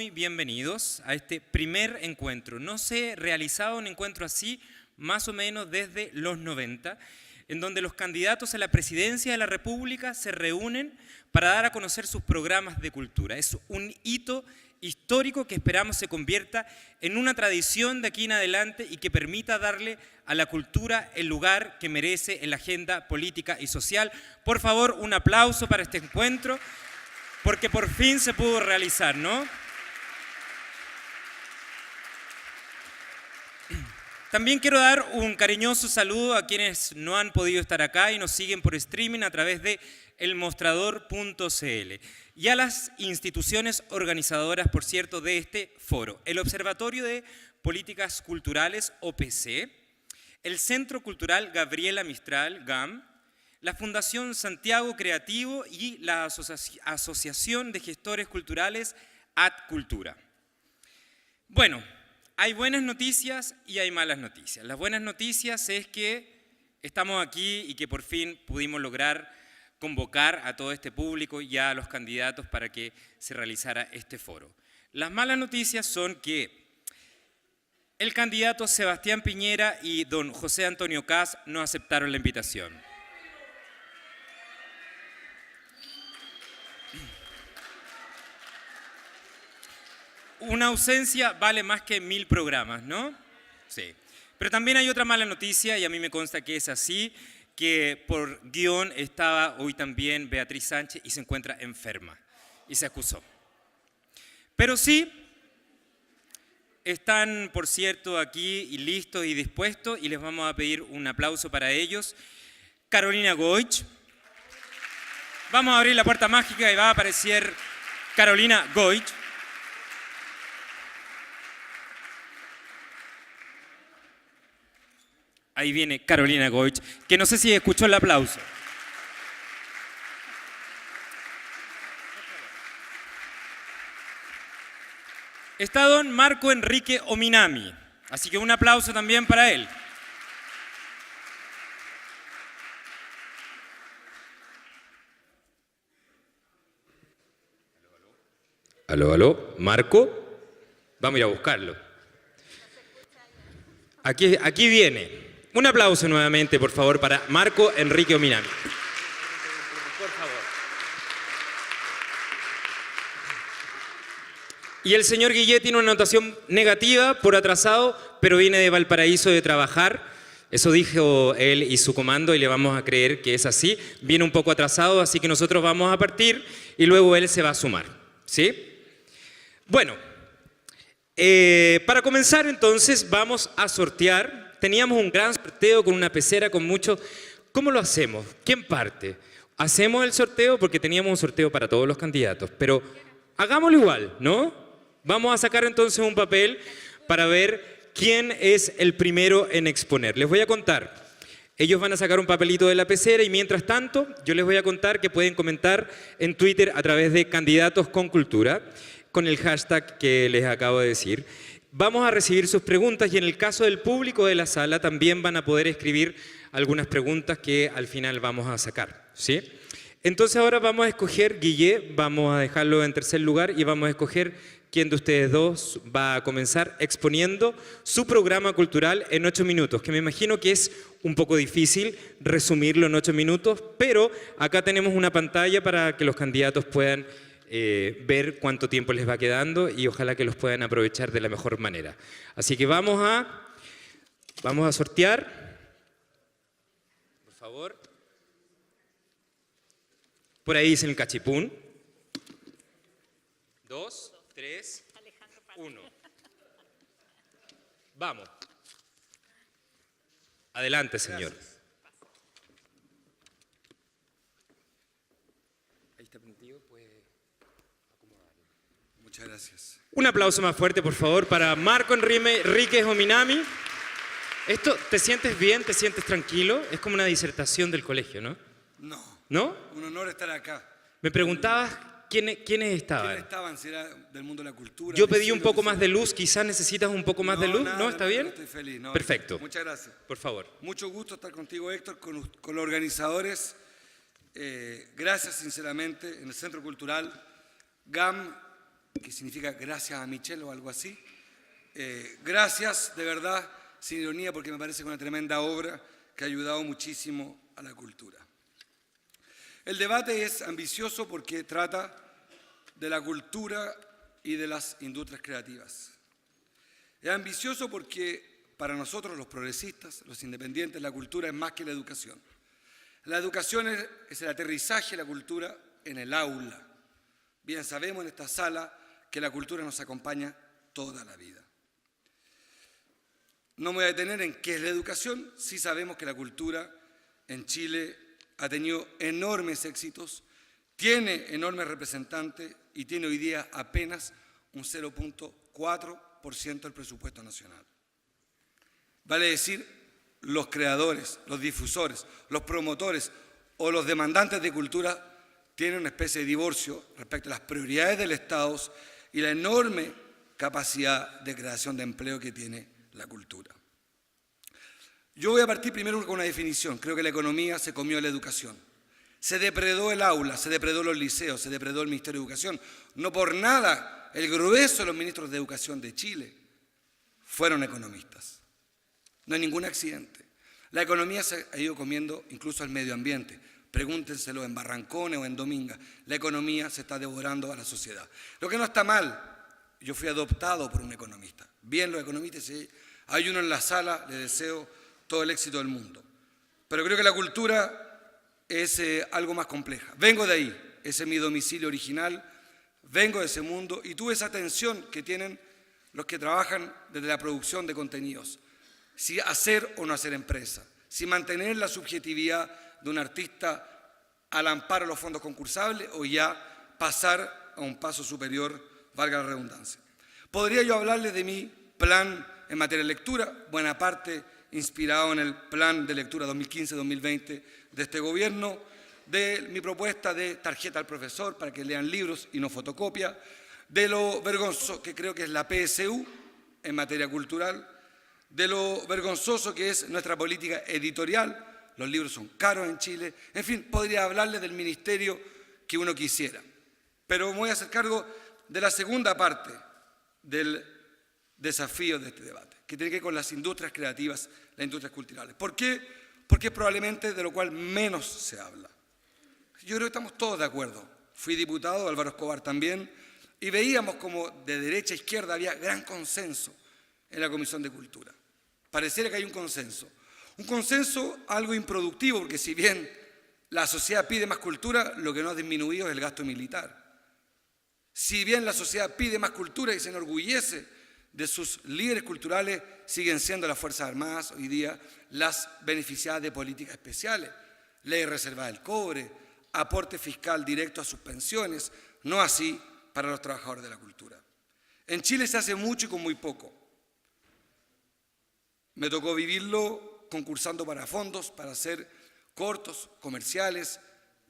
muy bienvenidos a este primer encuentro. No se realizaba un encuentro así más o menos desde los 90, en donde los candidatos a la presidencia de la República se reúnen para dar a conocer sus programas de cultura. Es un hito histórico que esperamos se convierta en una tradición de aquí en adelante y que permita darle a la cultura el lugar que merece en la agenda política y social. Por favor, un aplauso para este encuentro, porque por fin se pudo realizar, ¿no? También quiero dar un cariñoso saludo a quienes no han podido estar acá y nos siguen por streaming a través de elmostrador.cl y a las instituciones organizadoras, por cierto, de este foro: el Observatorio de Políticas Culturales, OPC, el Centro Cultural Gabriela Mistral, GAM, la Fundación Santiago Creativo y la Asociación de Gestores Culturales, AdCultura. Bueno, hay buenas noticias y hay malas noticias. Las buenas noticias es que estamos aquí y que por fin pudimos lograr convocar a todo este público y a los candidatos para que se realizara este foro. Las malas noticias son que el candidato Sebastián Piñera y don José Antonio Kast no aceptaron la invitación. Una ausencia vale más que 1000 programas, ¿no? Sí. Pero también hay otra mala noticia, y a mí me consta que es así, que por guión estaba hoy también Beatriz Sánchez y se encuentra enferma y se excusó. Pero sí, están, por cierto, aquí y listos y dispuestos, y les vamos a pedir un aplauso para ellos. Carolina Goich. Vamos a abrir la puerta mágica y va a aparecer Carolina Goich. Ahí viene Carolina Goich, que no sé si escuchó el aplauso. Está don Marco Enrique Ominami, así que un aplauso también para él. Aló, aló, Marco, vamos a ir a buscarlo. Aquí viene. Un aplauso nuevamente, por favor, para Marco Enrique Ominami. Por favor. Y el señor Guillet tiene una anotación negativa por atrasado, pero viene de Valparaíso de trabajar. Eso dijo él y su comando y le vamos a creer que es así. Viene un poco atrasado, así que nosotros vamos a partir y luego él se va a sumar. ¿Sí? Bueno, para comenzar entonces vamos a sortear. Teníamos un gran sorteo con una pecera con mucho. ¿Cómo lo hacemos? ¿Quién parte? Hacemos el sorteo porque teníamos un sorteo para todos los candidatos, pero hagámoslo igual, ¿no? Vamos a sacar entonces un papel para ver quién es el primero en exponer. Les voy a contar. Ellos van a sacar un papelito de la pecera y mientras tanto yo les voy a contar que pueden comentar en Twitter a través de Candidatos con Cultura con el hashtag que les acabo de decir. Vamos a recibir sus preguntas y en el caso del público de la sala también van a poder escribir algunas preguntas que al final vamos a sacar, ¿sí? Entonces ahora vamos a escoger, Guille, vamos a dejarlo en tercer lugar y vamos a escoger quién de ustedes dos va a comenzar exponiendo su programa cultural en 8 minutos, que me imagino que es un poco difícil resumirlo en 8 minutos, pero acá tenemos una pantalla para que los candidatos puedan ver cuánto tiempo les va quedando y ojalá que los puedan aprovechar de la mejor manera. Así que vamos a sortear. Por favor. Por ahí dicen el cachipún. 2, 3, 1. Vamos. Adelante, señor. Gracias. Ahí está prendido, pues. Muchas gracias. Un aplauso más fuerte, por favor, para Marco Enrique Ominami. ¿Te sientes bien? ¿Te sientes tranquilo? Es como una disertación del colegio, ¿no? No. ¿No? Un honor estar acá. Me preguntabas quiénes estaban. ¿Quiénes estaban? Si era del mundo de la cultura. Yo pedí un poco más de luz, quizás necesitas un poco más de luz. Nada, ¿No? ¿Está bien? Estoy feliz. No, perfecto. Muchas gracias. Por favor. Mucho gusto estar contigo, Héctor, con los organizadores. Gracias, sinceramente, en el Centro Cultural GAM, que significa gracias a Michelle o algo así. Gracias, de verdad, sin ironía, porque me parece una tremenda obra que ha ayudado muchísimo a la cultura. El debate es ambicioso porque trata de la cultura y de las industrias creativas. Es ambicioso porque para nosotros los progresistas, los independientes, la cultura es más que la educación. La educación es el aterrizaje de la cultura en el aula. Bien sabemos en esta sala que la cultura nos acompaña toda la vida. No me voy a detener en qué es la educación, sí sabemos que la cultura en Chile ha tenido enormes éxitos, tiene enormes representantes y tiene hoy día apenas un 0.4% del presupuesto nacional. Vale decir, los creadores, los difusores, los promotores o los demandantes de cultura tienen una especie de divorcio respecto a las prioridades del Estado y la enorme capacidad de creación de empleo que tiene la cultura. Yo voy a partir primero con una definición. Creo que la economía se comió la educación. Se depredó el aula, se depredó los liceos, se depredó el Ministerio de Educación. No por nada el grueso de los ministros de Educación de Chile fueron economistas. No hay ningún accidente. La economía se ha ido comiendo incluso al medio ambiente. Pregúntenselo en Barrancones o en Dominga. La economía se está devorando a la sociedad. Lo que no está mal, yo fui adoptado por un economista. Bien, los economistas, si hay uno en la sala, le deseo todo el éxito del mundo. Pero creo que la cultura es algo más compleja. Vengo de ahí, ese es mi domicilio original, vengo de ese mundo y tuve esa tensión que tienen los que trabajan desde la producción de contenidos. Si hacer o no hacer empresa, si mantener la subjetividad de un artista al amparo de los fondos concursables o ya pasar a un paso superior, valga la redundancia. Podría yo hablarles de mi plan en materia de lectura, buena parte inspirado en el plan de lectura 2015-2020 de este gobierno, de mi propuesta de tarjeta al profesor para que lean libros y no fotocopia, de lo vergonzoso que creo que es la PSU en materia cultural, de lo vergonzoso que es nuestra política editorial. Los libros son caros en Chile. En fin, podría hablarles del ministerio que uno quisiera. Pero me voy a hacer cargo de la segunda parte del desafío de este debate, que tiene que ver con las industrias creativas, las industrias culturales. ¿Por qué? Porque es probablemente de lo cual menos se habla. Yo creo que estamos todos de acuerdo. Fui diputado, Álvaro Escobar también, y veíamos como de derecha a izquierda había gran consenso en la Comisión de Cultura. Pareciera que hay un consenso. Un consenso algo improductivo, porque si bien la sociedad pide más cultura, lo que no ha disminuido es el gasto militar. Si bien la sociedad pide más cultura y se enorgullece de sus líderes culturales, siguen siendo las Fuerzas Armadas hoy día las beneficiadas de políticas especiales. Ley reservada del cobre, aporte fiscal directo a sus pensiones, no así para los trabajadores de la cultura. En Chile se hace mucho y con muy poco. Me tocó vivirlo concursando para fondos, para hacer cortos, comerciales,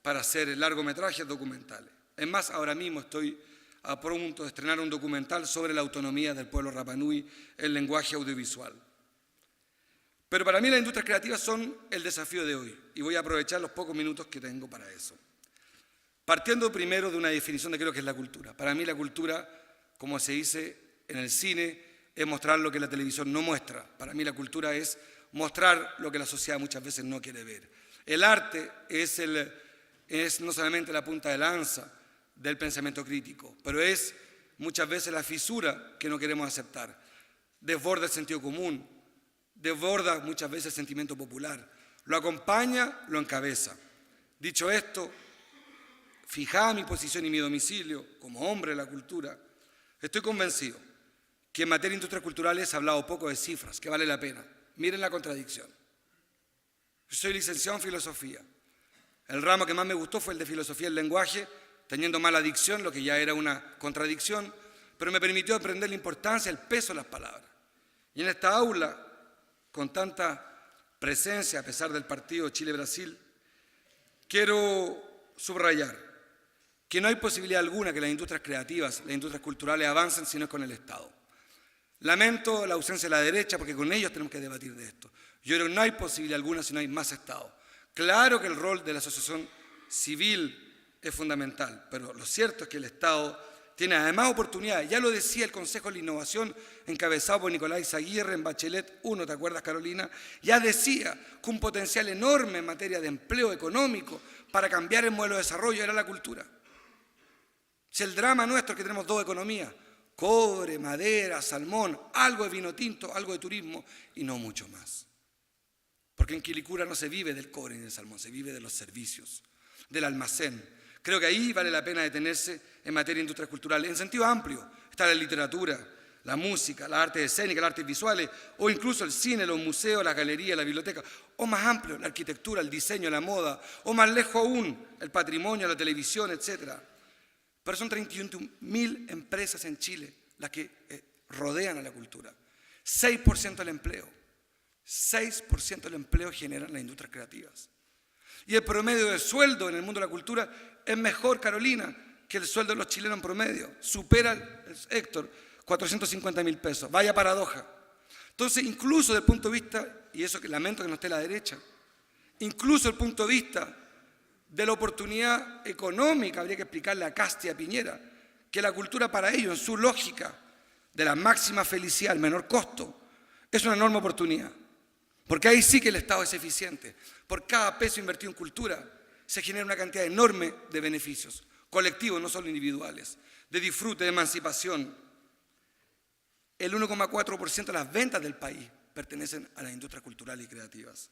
para hacer largometrajes documentales. Es más, ahora mismo estoy a punto de estrenar un documental sobre la autonomía del pueblo Rapa Nui en lenguaje audiovisual. Pero para mí las industrias creativas son el desafío de hoy y voy a aprovechar los pocos minutos que tengo para eso. Partiendo primero de una definición de qué es lo que es la cultura. Para mí la cultura, como se dice en el cine, es mostrar lo que la televisión no muestra. Para mí la cultura es mostrar lo que la sociedad muchas veces no quiere ver. El arte es no solamente la punta de lanza del pensamiento crítico, pero es muchas veces la fisura que no queremos aceptar. Desborda el sentido común, desborda muchas veces el sentimiento popular, lo acompaña, lo encabeza. Dicho esto, fijada mi posición y mi domicilio como hombre de la cultura, estoy convencido que en materia de industrias culturales he hablado poco de cifras, que vale la pena. Miren la contradicción. Yo soy licenciado en filosofía. El ramo que más me gustó fue el de filosofía del lenguaje, teniendo mala dicción, lo que ya era una contradicción, pero me permitió aprender la importancia, el peso de las palabras. Y en esta aula, con tanta presencia, a pesar del partido Chile-Brasil, quiero subrayar que no hay posibilidad alguna que las industrias creativas, las industrias culturales avancen si no es con el Estado. Lamento la ausencia de la derecha porque con ellos tenemos que debatir de esto. Yo creo que no hay posibilidad alguna si no hay más Estado. Claro que el rol de la asociación civil es fundamental, pero lo cierto es que el Estado tiene además oportunidades. Ya lo decía el Consejo de la Innovación, encabezado por Nicolás Aguirre en Bachelet 1, ¿te acuerdas, Carolina? Ya decía que un potencial enorme en materia de empleo económico para cambiar el modelo de desarrollo era la cultura. Si el drama nuestro es que tenemos dos economías, cobre, madera, salmón, algo de vino tinto, algo de turismo y no mucho más. Porque en Quilicura no se vive del cobre ni del salmón, se vive de los servicios, del almacén. Creo que ahí vale la pena detenerse en materia de industrias culturales. En sentido amplio está la literatura, la música, las artes escénicas, las artes visuales, o incluso el cine, los museos, las galerías, la biblioteca, o más amplio, la arquitectura, el diseño, la moda, o más lejos aún, el patrimonio, la televisión, etc. Pero son 31.000 empresas en Chile las que rodean a la cultura. 6% del empleo. 6% del empleo generan las industrias creativas. Y el promedio de sueldo en el mundo de la cultura es mejor, Carolina, que el sueldo de los chilenos en promedio. Supera, Héctor, 450.000 pesos. Vaya paradoja. Entonces, incluso desde el punto de vista, y eso que lamento que no esté a la derecha, incluso desde el punto de vista de la oportunidad económica, habría que explicarle a Casti y a Piñera que la cultura para ellos, en su lógica de la máxima felicidad, al menor costo, es una enorme oportunidad. Porque ahí sí que el Estado es eficiente. Por cada peso invertido en cultura se genera una cantidad enorme de beneficios, colectivos, no solo individuales, de disfrute, de emancipación. El 1,4% de las ventas del país pertenecen a las industrias culturales y creativas.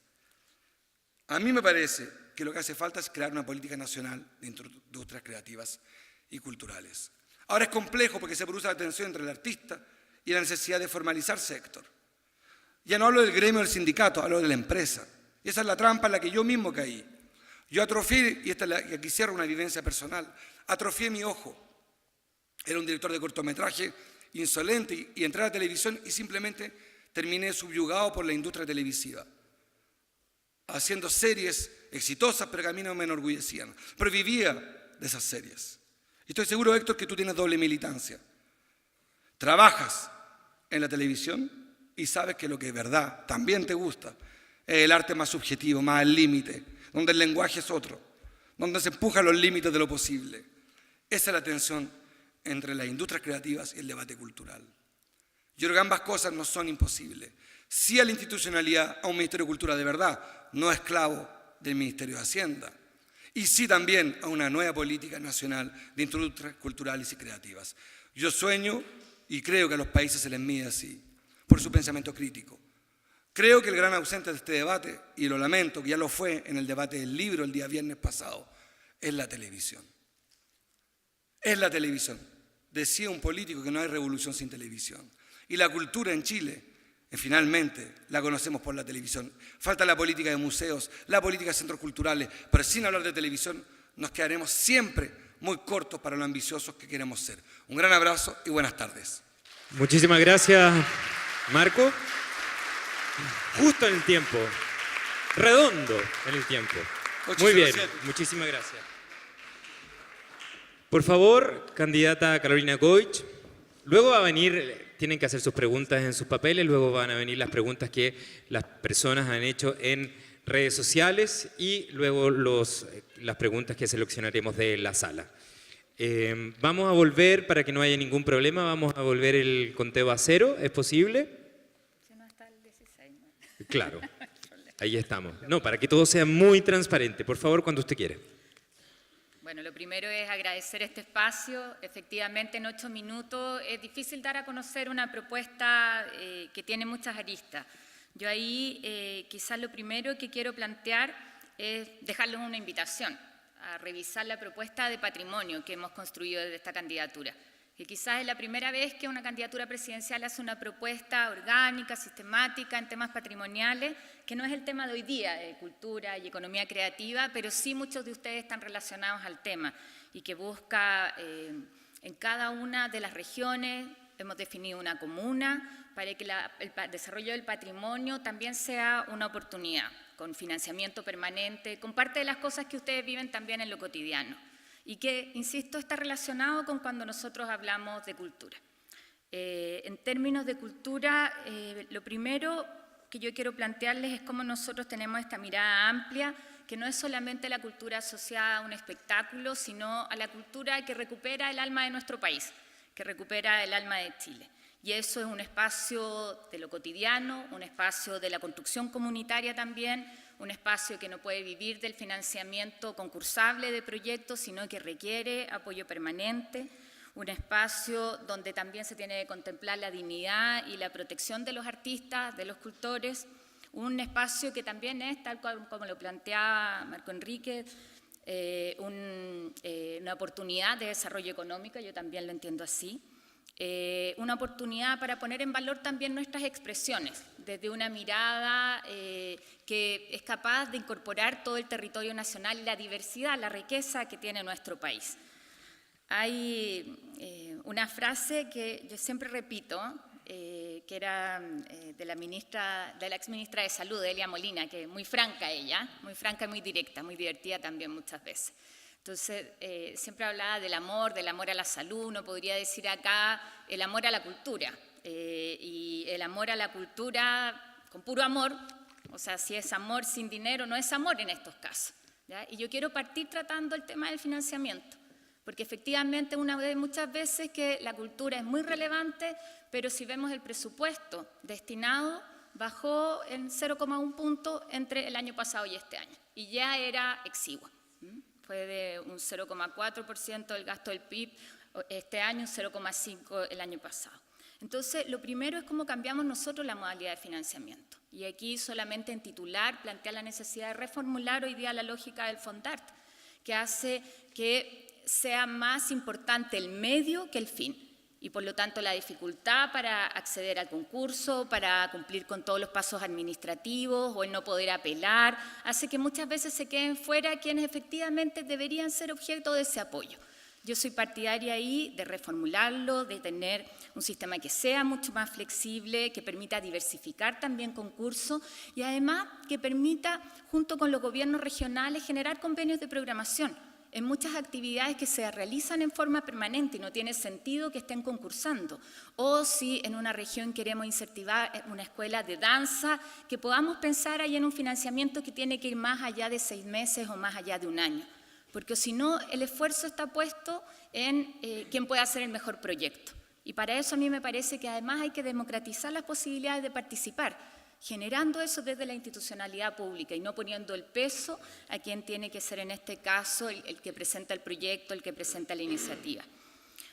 A mí me parece que lo que hace falta es crear una política nacional de industrias creativas y culturales. Ahora es complejo porque se produce la tensión entre el artista y la necesidad de formalizarse, Héctor. Ya no hablo del gremio del sindicato, hablo de la empresa. Y esa es la trampa en la que yo mismo caí. Yo atrofié, y aquí cierro una vivencia personal, atrofié mi ojo. Era un director de cortometraje insolente y entré a la televisión y simplemente terminé subyugado por la industria televisiva, haciendo series exitosas, pero que a mí no me enorgullecían. Pero vivía de esas series. Y estoy seguro, Héctor, que tú tienes doble militancia. Trabajas en la televisión y sabes que lo que de verdad también te gusta es el arte más subjetivo, más al límite, donde el lenguaje es otro, donde se empujan los límites de lo posible. Esa es la tensión entre las industrias creativas y el debate cultural. Yo creo que ambas cosas no son imposibles. Sí a la institucionalidad, a un Ministerio de Cultura de verdad, no esclavo del Ministerio de Hacienda. Y sí también a una nueva política nacional de industrias culturales y creativas. Yo sueño y creo que a los países se les mide así, por su pensamiento crítico. Creo que el gran ausente de este debate, y lo lamento, que ya lo fue en el debate del libro el día viernes pasado, es la televisión. Es la televisión. Decía un político que no hay revolución sin televisión. Y la cultura en Chile, finalmente, la conocemos por la televisión. Falta la política de museos, la política de centros culturales, pero sin hablar de televisión nos quedaremos siempre muy cortos para lo ambiciosos que queremos ser. Un gran abrazo y buenas tardes. Muchísimas gracias, Marco. Justo en el tiempo, redondo en el tiempo. Muy bien, muchísimas gracias. Por favor, candidata Carolina Goich, luego va a venir, tienen que hacer sus preguntas en sus papeles, luego van a venir las preguntas que las personas han hecho en redes sociales y luego las preguntas que seleccionaremos de la sala. Vamos a volver, para que no haya ningún problema, vamos a volver el conteo a cero, ¿es posible? Si no está el 16, ¿no? Claro, ahí estamos. No, para que todo sea muy transparente, por favor, cuando usted quiera. Bueno, lo primero es agradecer este espacio. Efectivamente, en 8 minutos es difícil dar a conocer una propuesta que tiene muchas aristas. Yo ahí quizás lo primero que quiero plantear es dejarles una invitación a revisar la propuesta de patrimonio que hemos construido desde esta candidatura. Que quizás es la primera vez que una candidatura presidencial hace una propuesta orgánica, sistemática en temas patrimoniales, que no es el tema de hoy día, de cultura y economía creativa, pero sí muchos de ustedes están relacionados al tema y que busca en cada una de las regiones, hemos definido una comuna, para que el desarrollo del patrimonio también sea una oportunidad, con financiamiento permanente, con parte de las cosas que ustedes viven también en lo cotidiano. Y que, insisto, está relacionado con cuando nosotros hablamos de cultura. En términos de cultura, lo primero que yo quiero plantearles es cómo nosotros tenemos esta mirada amplia que no es solamente la cultura asociada a un espectáculo, sino a la cultura que recupera el alma de nuestro país, que recupera el alma de Chile. Y eso es un espacio de lo cotidiano, un espacio de la construcción comunitaria también, un espacio que no puede vivir del financiamiento concursable de proyectos, sino que requiere apoyo permanente, un espacio donde también se tiene que contemplar la dignidad y la protección de los artistas, de los cultores, un espacio que también es, tal cual como lo planteaba Marco Enrique, una oportunidad de desarrollo económico, yo también lo entiendo así, una oportunidad para poner en valor también nuestras expresiones, desde una mirada que es capaz de incorporar todo el territorio nacional y la diversidad, la riqueza que tiene nuestro país. Hay una frase que yo siempre repito, que era de la exministra de Salud, Elia Molina, que es muy franca ella, muy franca y muy directa, muy divertida también muchas veces. Entonces, siempre hablaba del amor a la salud, uno podría decir acá el amor a la cultura, y el amor a la cultura con puro amor, o sea, si es amor sin dinero, no es amor en estos casos, ¿ya? Y yo quiero partir tratando el tema del financiamiento, porque efectivamente una vez muchas veces que la cultura es muy relevante, pero si vemos el presupuesto destinado, bajó en 0,1 punto entre el año pasado y este año, y ya era exigua. Fue de un 0,4% del gasto del PIB este año, un 0,5% el año pasado. Entonces, lo primero es cómo cambiamos nosotros la modalidad de financiamiento. Y aquí solamente en titular plantea la necesidad de reformular hoy día la lógica del Fondart, que hace que sea más importante el medio que el fin. Y por lo tanto la dificultad para acceder al concurso, para cumplir con todos los pasos administrativos o el no poder apelar, hace que muchas veces se queden fuera quienes efectivamente deberían ser objeto de ese apoyo. Yo soy partidaria ahí de reformularlo, de tener un sistema que sea mucho más flexible, que permita diversificar también concursos y además que permita, junto con los gobiernos regionales, generar convenios de programación en muchas actividades que se realizan en forma permanente y no tiene sentido que estén concursando. O si en una región queremos incentivar una escuela de danza, que podamos pensar ahí en un financiamiento que tiene que ir más allá de 6 meses o más allá de un año. Porque si no, el esfuerzo está puesto en quién puede hacer el mejor proyecto. Y para eso a mí me parece que además hay que democratizar las posibilidades de participar, generando eso desde la institucionalidad pública y no poniendo el peso a quien tiene que ser en este caso el que presenta el proyecto, el que presenta la iniciativa.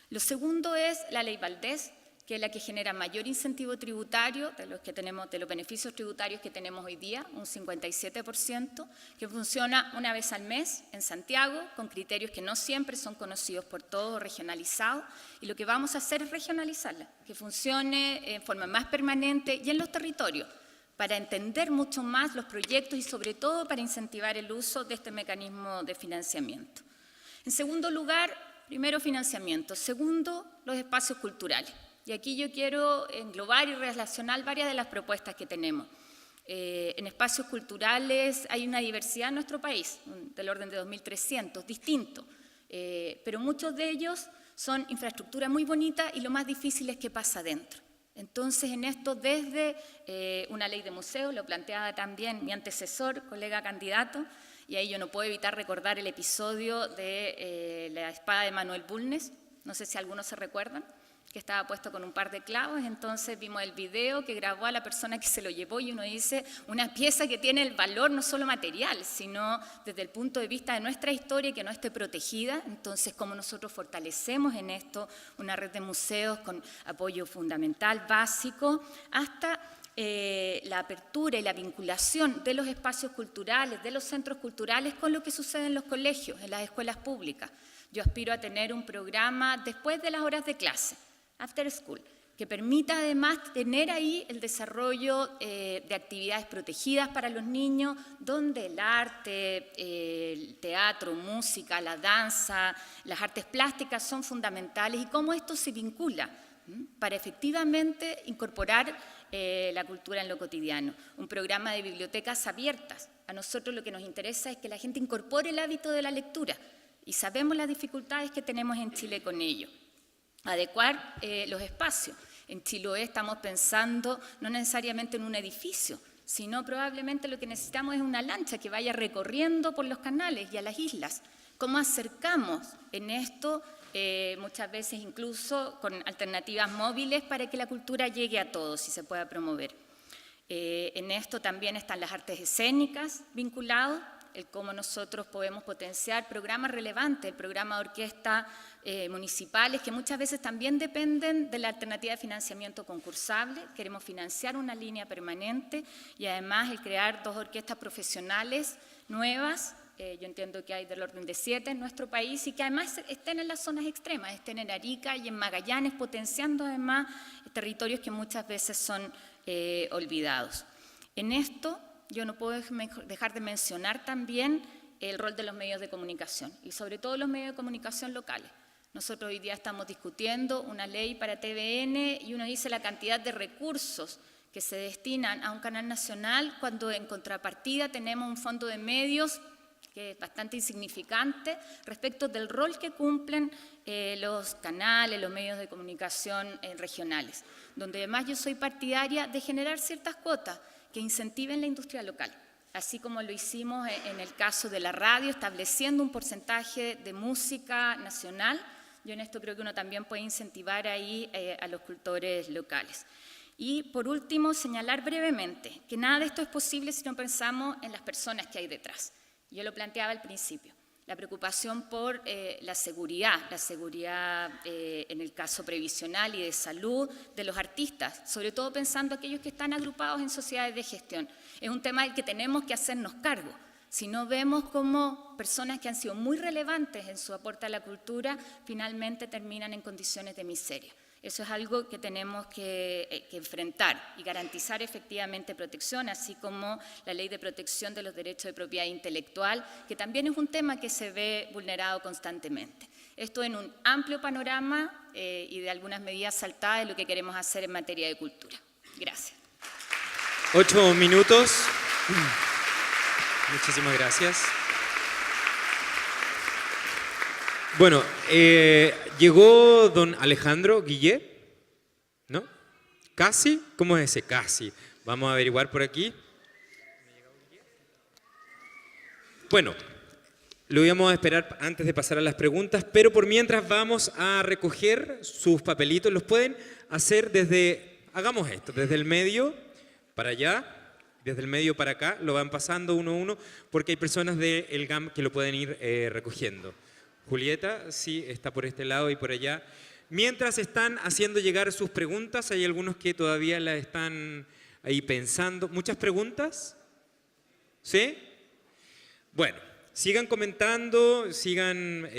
Lo segundo es la ley Valdés, que es la que genera mayor incentivo tributario de los que tenemos, de los beneficios tributarios que tenemos hoy día, un 57%, que funciona una vez al mes en Santiago, con criterios que no siempre son conocidos por todos, regionalizados, y lo que vamos a hacer es regionalizarla, que funcione en forma más permanente y en los territorios, para entender mucho más los proyectos y sobre todo para incentivar el uso de este mecanismo de financiamiento. En segundo lugar, primero financiamiento, segundo los espacios culturales. Y aquí yo quiero englobar y relacionar varias de las propuestas que tenemos. En espacios culturales hay una diversidad en nuestro país, del orden de 2.300, distintos, pero muchos de ellos son infraestructura muy bonita y lo más difícil es qué pasa dentro. Entonces, en esto, desde una ley de museos, lo planteaba también mi antecesor, colega candidato, y ahí yo no puedo evitar recordar el episodio de la espada de Manuel Bulnes, no sé si algunos se recuerdan, que estaba puesto con un par de clavos, entonces vimos el video que grabó a la persona que se lo llevó y uno dice, una pieza que tiene el valor no solo material, sino desde el punto de vista de nuestra historia y que no esté protegida, entonces cómo nosotros fortalecemos en esto una red de museos con apoyo fundamental, básico, hasta la apertura y la vinculación de los espacios culturales, de los centros culturales con lo que sucede en los colegios, en las escuelas públicas. Yo aspiro a tener un programa después de las horas de clase, after school, que permita además tener ahí el desarrollo de actividades protegidas para los niños, donde el arte, el teatro, música, la danza, las artes plásticas son fundamentales y cómo esto se vincula para efectivamente incorporar la cultura en lo cotidiano. Un programa de bibliotecas abiertas. A nosotros lo que nos interesa es que la gente incorpore el hábito de la lectura y sabemos las dificultades que tenemos en Chile con ello. Adecuar los espacios. En Chiloé estamos pensando no necesariamente en un edificio, sino probablemente lo que necesitamos es una lancha que vaya recorriendo por los canales y a las islas. ¿Cómo acercamos en esto, muchas veces incluso con alternativas móviles para que la cultura llegue a todos y se pueda promover? En esto también están las artes escénicas vinculados, el cómo nosotros podemos potenciar programas relevantes, el programa de orquesta municipales, que muchas veces también dependen de la alternativa de financiamiento concursable. Queremos financiar una línea permanente y además el crear 2 orquestas profesionales nuevas. Yo entiendo que hay del orden de 7 en nuestro país y que además estén en las zonas extremas, estén en Arica y en Magallanes, potenciando además territorios que muchas veces son olvidados. En esto yo no puedo dejar de mencionar también el rol de los medios de comunicación y sobre todo los medios de comunicación locales. Nosotros hoy día estamos discutiendo una ley para TVN y uno dice la cantidad de recursos que se destinan a un canal nacional cuando en contrapartida tenemos un fondo de medios que es bastante insignificante respecto del rol que cumplen los canales, los medios de comunicación regionales, donde además yo soy partidaria de generar ciertas cuotas que incentiven la industria local, así como lo hicimos en el caso de la radio, estableciendo un porcentaje de música nacional. Yo en esto creo que uno también puede incentivar ahí a los cultores locales. Y por último, señalar brevemente que nada de esto es posible si no pensamos en las personas que hay detrás. Yo lo planteaba al principio, la preocupación por la seguridad en el caso previsional y de salud de los artistas, sobre todo pensando aquellos que están agrupados en sociedades de gestión. Es un tema del que tenemos que hacernos cargo. Si no vemos cómo personas que han sido muy relevantes en su aporte a la cultura finalmente terminan en condiciones de miseria. Eso es algo que tenemos que enfrentar y garantizar efectivamente protección, así como la Ley de Protección de los Derechos de Propiedad Intelectual, que también es un tema que se ve vulnerado constantemente. Esto en un amplio panorama y de algunas medidas saltadas de lo que queremos hacer en materia de cultura. Gracias. 8 minutos. Muchísimas gracias. Bueno, llegó don Alejandro Guillé, ¿no? ¿Casi? ¿Cómo es ese? Casi. Vamos a averiguar por aquí. Bueno, lo íbamos a esperar antes de pasar a las preguntas, pero por mientras vamos a recoger sus papelitos. Los pueden hacer hagamos esto, desde el medio para allá, desde el medio para acá, lo van pasando uno a uno, porque hay personas del GAM que lo pueden ir recogiendo. Julieta, sí, está por este lado y por allá. Mientras están haciendo llegar sus preguntas, hay algunos que todavía las están ahí pensando. ¿Muchas preguntas? ¿Sí? Bueno, sigan comentando, sigan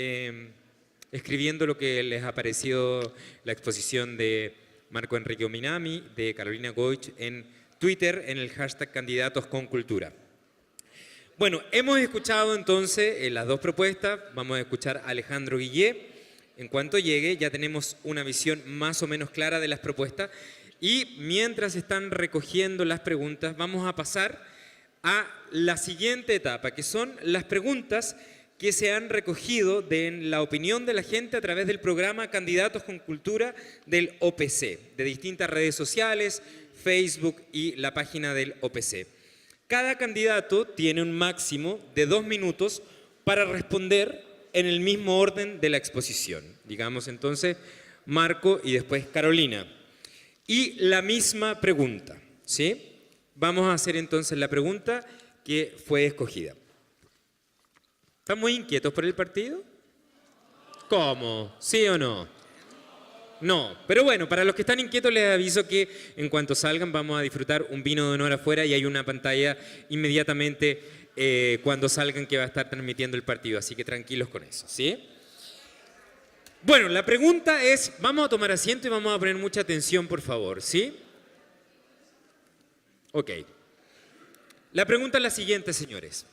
escribiendo lo que les ha parecido la exposición de Marco Enrique Ominami, de Carolina Goich en Twitter, en el hashtag Candidatos con Cultura. Bueno, hemos escuchado entonces las 2 propuestas, vamos a escuchar a Alejandro Guillé. En cuanto llegue ya tenemos una visión más o menos clara de las propuestas y mientras están recogiendo las preguntas vamos a pasar a la siguiente etapa, que son las preguntas que se han recogido de la opinión de la gente a través del programa Candidatos con Cultura del OPC, de distintas redes sociales, Facebook y la página del OPC. Cada candidato tiene un máximo de 2 minutos para responder en el mismo orden de la exposición. Digamos entonces Marco y después Carolina. Y la misma pregunta, ¿sí? Vamos a hacer entonces la pregunta que fue escogida. ¿Están muy inquietos por el partido? ¿Cómo? ¿Sí o no? No, pero bueno, para los que están inquietos les aviso que en cuanto salgan vamos a disfrutar un vino de honor afuera y hay una pantalla inmediatamente cuando salgan que va a estar transmitiendo el partido, así que tranquilos con eso, ¿sí? Bueno, la pregunta es, vamos a tomar asiento y vamos a poner mucha atención, por favor, ¿sí? Ok. La pregunta es la siguiente, señores.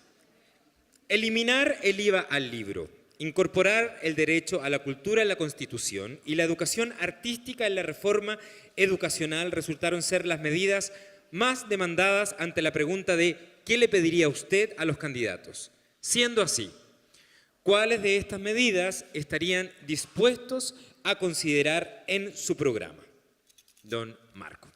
Eliminar el IVA al libro, incorporar el derecho a la cultura en la Constitución y la educación artística en la reforma educacional resultaron ser las medidas más demandadas ante la pregunta de ¿qué le pediría usted a los candidatos? Siendo así, ¿cuáles de estas medidas estarían dispuestos a considerar en su programa? Don Marco.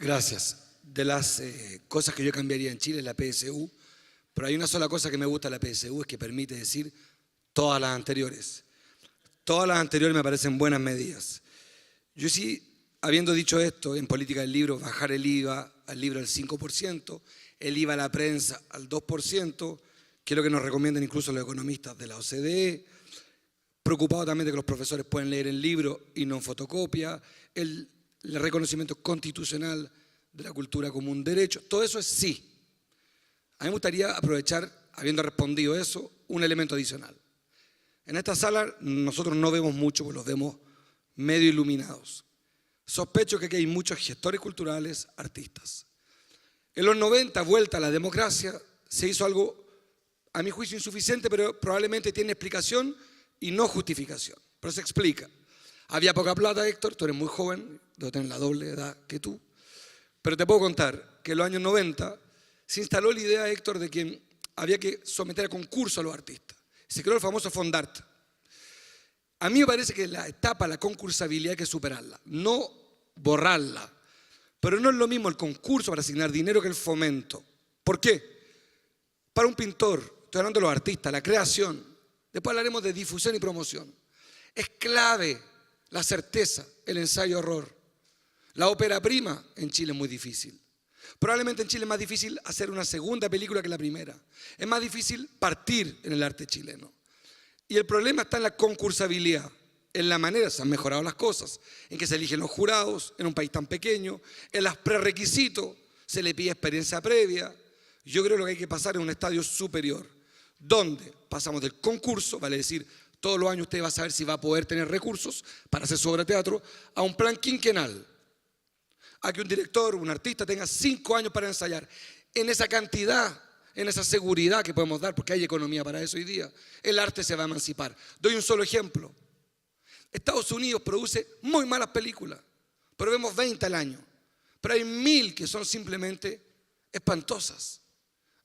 Gracias. De las cosas que yo cambiaría en Chile es la PSU, pero hay una sola cosa que me gusta de la PSU, es que permite decir todas las anteriores. Todas las anteriores me parecen buenas medidas. Yo sí, habiendo dicho esto, en política del libro, bajar el IVA al libro al 5%, el IVA a la prensa al 2%, que es lo que nos recomiendan incluso los economistas de la OCDE, preocupado también de que los profesores pueden leer el libro y no en fotocopia, el reconocimiento constitucional de la cultura como un derecho, todo eso es sí. A mí me gustaría aprovechar, habiendo respondido eso, un elemento adicional. En esta sala nosotros no vemos mucho, pues los vemos medio iluminados. Sospecho que aquí hay muchos gestores culturales, artistas. En los 90, vuelta a la democracia, se hizo algo, a mi juicio, insuficiente, pero probablemente tiene explicación y no justificación. Pero se explica. Había poca plata, Héctor, tú eres muy joven, debo tener la doble edad que tú, pero te puedo contar que en los años 90 se instaló la idea, Héctor, de que había que someter a concurso a los artistas. Se creó el famoso Fondart. A mí me parece que la etapa, la concursabilidad hay que superarla, no borrarla. Pero no es lo mismo el concurso para asignar dinero que el fomento. ¿Por qué? Para un pintor, estoy hablando de los artistas, la creación, después hablaremos de difusión y promoción. Es clave la certeza, el ensayo-error. La ópera prima en Chile es muy difícil. Probablemente en Chile es más difícil hacer una segunda película que la primera. Es más difícil partir en el arte chileno. Y el problema está en la concursabilidad, en la manera, se han mejorado las cosas, en que se eligen los jurados en un país tan pequeño, en los prerequisitos, se le pide experiencia previa. Yo creo que lo que hay que pasar es un estadio superior, donde pasamos del concurso, vale decir, todos los años usted va a saber si va a poder tener recursos para hacer su obra de teatro, a un plan quinquenal. A que un director, un artista tenga 5 años para ensayar. En esa cantidad, en esa seguridad que podemos dar, porque hay economía para eso hoy día, el arte se va a emancipar. Doy un solo ejemplo. Estados Unidos produce muy malas películas, pero vemos 20 al año. Pero hay 1000 que son simplemente espantosas.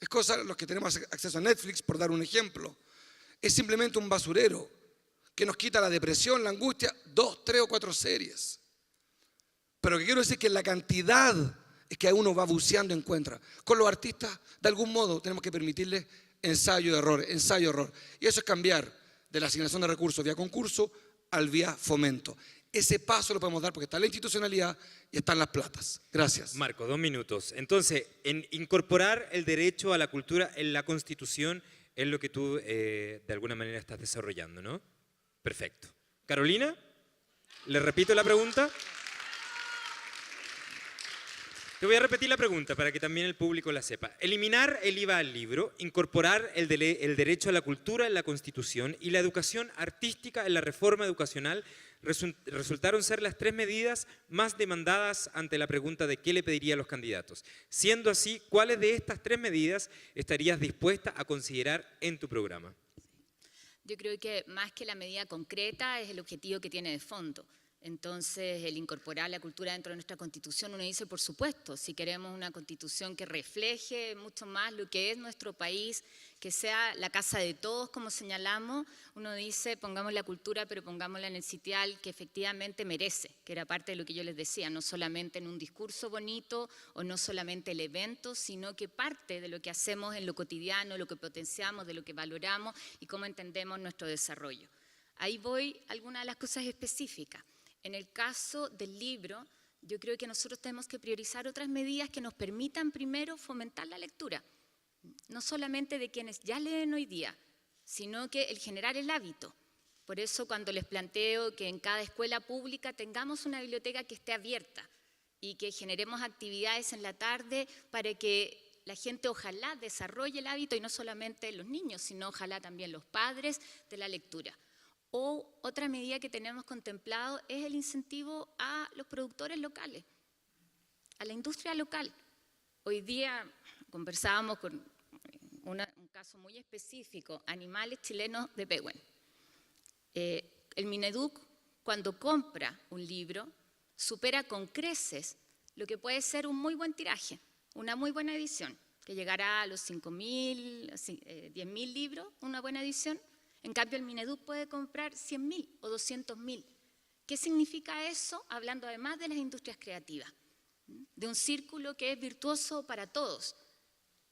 Es cosa, los que tenemos acceso a Netflix, por dar un ejemplo, es simplemente un basurero que nos quita la depresión, la angustia, 2, 3 o 4 series. Pero lo que quiero decir es que la cantidad es que uno va buceando encuentra. Con los artistas, de algún modo, tenemos que permitirles ensayo-error, ensayo-error. Y eso es cambiar de la asignación de recursos vía concurso al vía fomento. Ese paso lo podemos dar porque está la institucionalidad y están las platas. Gracias. Marco, 2 minutos. Entonces, en incorporar el derecho a la cultura en la Constitución es lo que tú de alguna manera estás desarrollando, ¿no? Perfecto. Carolina, ¿le repito la pregunta? Te voy a repetir la pregunta para que también el público la sepa. Eliminar el IVA al libro, incorporar el derecho a la cultura en la Constitución y la educación artística en la reforma educacional resultaron ser las 3 medidas más demandadas ante la pregunta de qué le pediría a los candidatos. Siendo así, ¿cuáles de estas 3 medidas estarías dispuesta a considerar en tu programa? Yo creo que más que la medida concreta es el objetivo que tiene de fondo. Entonces, el incorporar la cultura dentro de nuestra Constitución, uno dice, por supuesto, si queremos una Constitución que refleje mucho más lo que es nuestro país, que sea la casa de todos, como señalamos, uno dice, pongamos la cultura, pero pongámosla en el sitial que efectivamente merece, que era parte de lo que yo les decía, no solamente en un discurso bonito o no solamente el evento, sino que parte de lo que hacemos en lo cotidiano, lo que potenciamos, de lo que valoramos y cómo entendemos nuestro desarrollo. Ahí voy a algunas de las cosas específicas. En el caso del libro, yo creo que nosotros tenemos que priorizar otras medidas que nos permitan primero fomentar la lectura, no solamente de quienes ya leen hoy día, sino que el generar el hábito. Por eso cuando les planteo que en cada escuela pública tengamos una biblioteca que esté abierta y que generemos actividades en la tarde para que la gente ojalá desarrolle el hábito y no solamente los niños, sino ojalá también los padres de la lectura. O otra medida que tenemos contemplado es el incentivo a los productores locales, a la industria local. Hoy día conversábamos con un caso muy específico, animales chilenos de Pehuen. El Mineduc, cuando compra un libro, supera con creces lo que puede ser un muy buen tiraje, una muy buena edición, que llegará a los 5.000, 10.000 libros, una buena edición. En cambio, el Mineduc puede comprar 100.000 o 200.000. ¿Qué significa eso? Hablando además de las industrias creativas. de un círculo que es virtuoso para todos.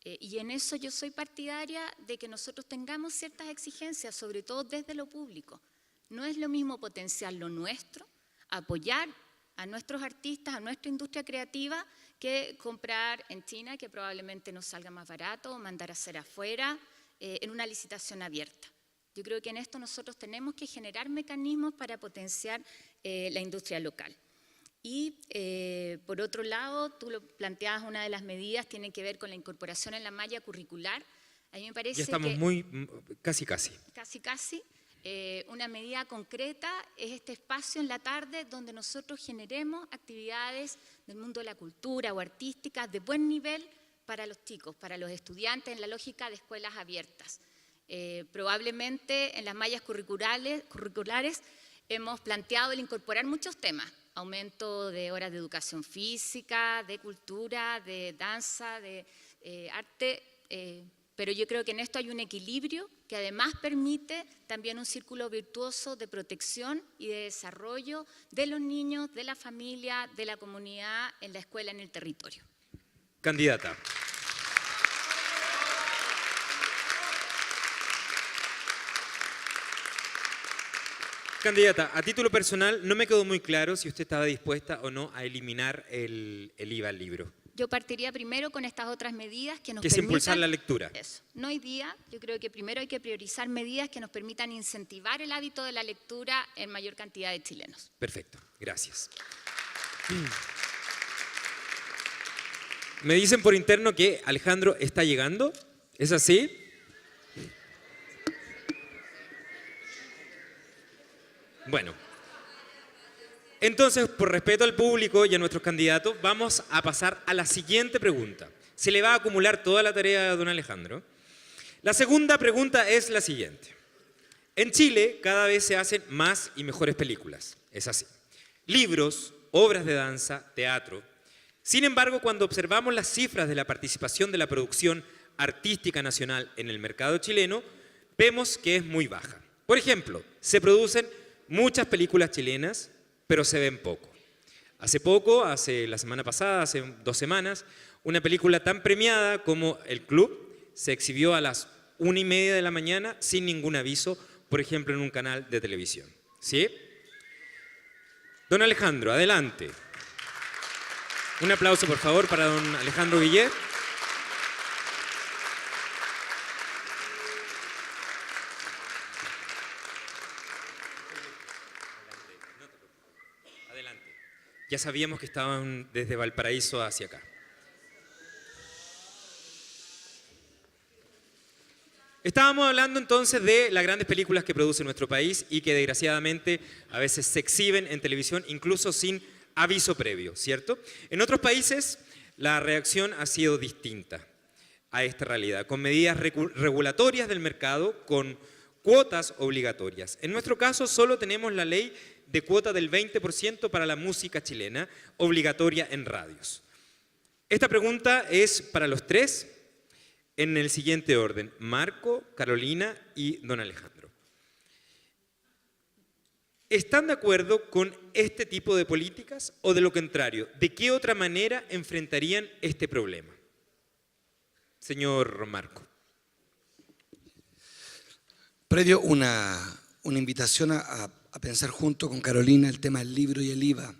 Y en eso yo soy partidaria de que nosotros tengamos ciertas exigencias, sobre todo desde lo público. No es lo mismo potenciar lo nuestro, apoyar a nuestros artistas, a nuestra industria creativa, que comprar en China, que probablemente nos salga más barato, o mandar a hacer afuera, en una licitación abierta. Yo creo que en esto nosotros tenemos que generar mecanismos para potenciar la industria local. Y por otro lado, tú lo planteabas, una de las medidas tiene que ver con la incorporación en la malla curricular. A mí me parece ya estamos casi. Casi. Una medida concreta es este espacio en la tarde donde nosotros generemos actividades del mundo de la cultura o artísticas de buen nivel para los chicos, para los estudiantes, en la lógica de escuelas abiertas. Probablemente en las mallas curriculares hemos planteado el incorporar muchos temas: aumento de horas de educación física, de cultura, de danza, de arte, pero yo creo que en esto hay un equilibrio que además permite también un círculo virtuoso de protección y de desarrollo de los niños, de la familia, de la comunidad, en la escuela, en el territorio. Candidata. Candidata, a título personal, no me quedó muy claro si usted estaba dispuesta o no a eliminar el IVA al libro. Yo partiría primero con estas otras medidas que nos permitan... Que es impulsar la lectura. Eso. No hoy día, yo creo que primero hay que priorizar medidas que nos permitan incentivar el hábito de la lectura en mayor cantidad de chilenos. Perfecto, gracias. Me dicen por interno que Alejandro está llegando, ¿es así? Bueno, entonces, por respeto al público y a nuestros candidatos, vamos a pasar a la siguiente pregunta. Se le va a acumular toda la tarea a don Alejandro. La segunda pregunta es la siguiente. En Chile cada vez se hacen más y mejores películas, es así. Libros, obras de danza, teatro. Sin embargo, cuando observamos las cifras de la participación de la producción artística nacional en el mercado chileno, vemos que es muy baja. Por ejemplo, se producen muchas películas chilenas, pero se ven poco. Hace la semana pasada, hace 2 semanas, una película tan premiada como El Club se exhibió a las 1:30 de la mañana sin ningún aviso, por ejemplo, en un canal de televisión. ¿Sí? Don Alejandro, adelante. Un aplauso, por favor, para don Alejandro Guillet. Ya sabíamos que estaban desde Valparaíso hacia acá. Estábamos hablando entonces de las grandes películas que produce nuestro país y que desgraciadamente a veces se exhiben en televisión incluso sin aviso previo, ¿cierto? En otros países la reacción ha sido distinta a esta realidad, con medidas regulatorias del mercado, con cuotas obligatorias. En nuestro caso solo tenemos la ley de cuota del 20% para la música chilena, obligatoria en radios. Esta pregunta es para los tres en el siguiente orden: Marco, Carolina y don Alejandro. ¿Están de acuerdo con este tipo de políticas o de lo contrario? ¿De qué otra manera enfrentarían este problema? Señor Marco. Previo una invitación a pensar junto con Carolina el tema del libro y el IVA.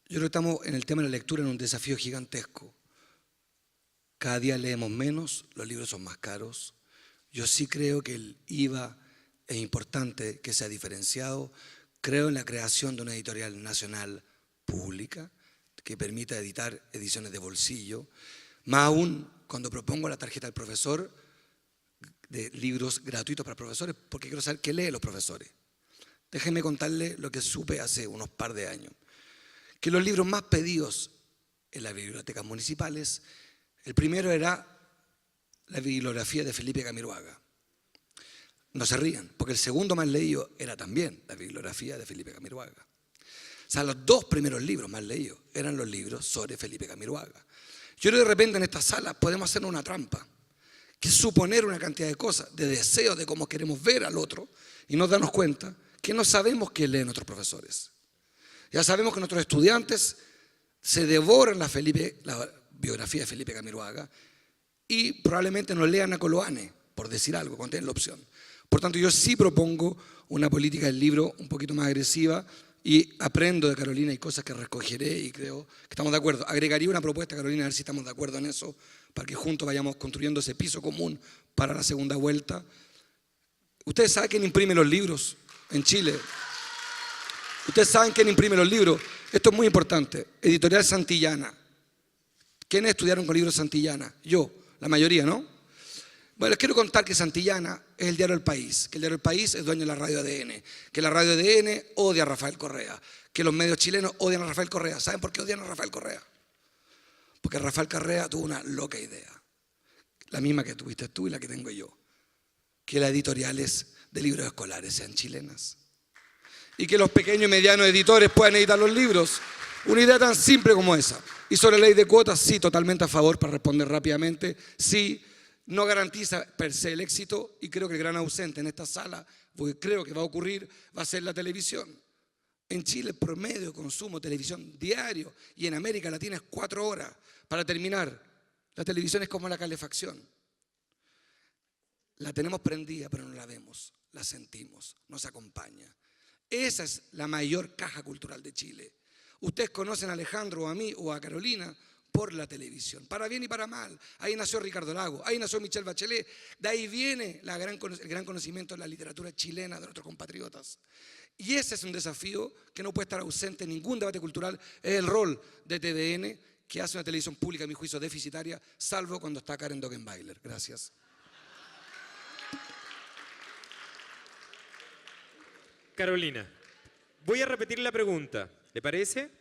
Yo creo que estamos en el tema de la lectura en un desafío gigantesco. Cada día leemos menos, los libros son más caros. Yo sí creo que el IVA es importante que sea diferenciado. Creo en la creación de una editorial nacional pública que permita editar ediciones de bolsillo. Más aún cuando propongo la tarjeta del profesor de libros gratuitos para profesores, porque quiero saber qué leen los profesores. Déjenme contarle lo que supe hace unos par de años. Que los libros más pedidos en las bibliotecas municipales, el primero era la bibliografía de Felipe Camiroaga. No se rían, porque el segundo más leído era también la bibliografía de Felipe Camiroaga. O sea, los 2 primeros libros más leídos eran los libros sobre Felipe Camiroaga. Yo creo que de repente en esta sala podemos hacernos una trampa, que es suponer una cantidad de cosas, de deseos de cómo queremos ver al otro, y nos darnos cuenta que no sabemos qué leen nuestros profesores. Ya sabemos que nuestros estudiantes se devoran la biografía de Felipe Camiroaga y probablemente no lean a Coloane, por decir algo, cuando tienen la opción. Por tanto, yo sí propongo una política del libro un poquito más agresiva y aprendo de Carolina y cosas que recogeré y creo que estamos de acuerdo. Agregaría una propuesta, Carolina, a ver si estamos de acuerdo en eso, para que juntos vayamos construyendo ese piso común para la segunda vuelta. Ustedes saben quién imprime los libros en Chile. Ustedes saben quién imprime los libros. Esto es muy importante. Editorial Santillana. ¿Quiénes estudiaron con libros Santillana? Yo, la mayoría, ¿no? Bueno, les quiero contar que Santillana es el diario El País, que el diario El País es dueño de la radio ADN, que la radio ADN odia a Rafael Correa, que los medios chilenos odian a Rafael Correa. ¿Saben por qué odian a Rafael Correa? Porque Rafael Correa tuvo una loca idea, la misma que tuviste tú y la que tengo yo, que las editoriales de libros escolares sean chilenas y que los pequeños y medianos editores puedan editar los libros. Una idea tan simple como esa. Y sobre la ley de cuotas, sí, totalmente a favor, para responder rápidamente, sí. No garantiza per se el éxito y creo que el gran ausente en esta sala, porque creo que va a ocurrir, va a ser la televisión. En Chile el promedio de consumo de televisión diario y en América Latina es 4 horas. Para terminar, la televisión es como la calefacción. La tenemos prendida pero no la vemos, la sentimos, nos acompaña. Esa es la mayor caja cultural de Chile. Ustedes conocen a Alejandro o a mí o a Carolina por la televisión, para bien y para mal. Ahí nació Ricardo Lago, ahí nació Michelle Bachelet, de ahí viene el gran conocimiento de la literatura chilena de nuestros compatriotas. Y ese es un desafío que no puede estar ausente en ningún debate cultural, es el rol de TVN, que hace una televisión pública, a mi juicio, deficitaria, salvo cuando está Karen Dockenbailer. Gracias. Carolina, voy a repetir la pregunta, ¿le parece?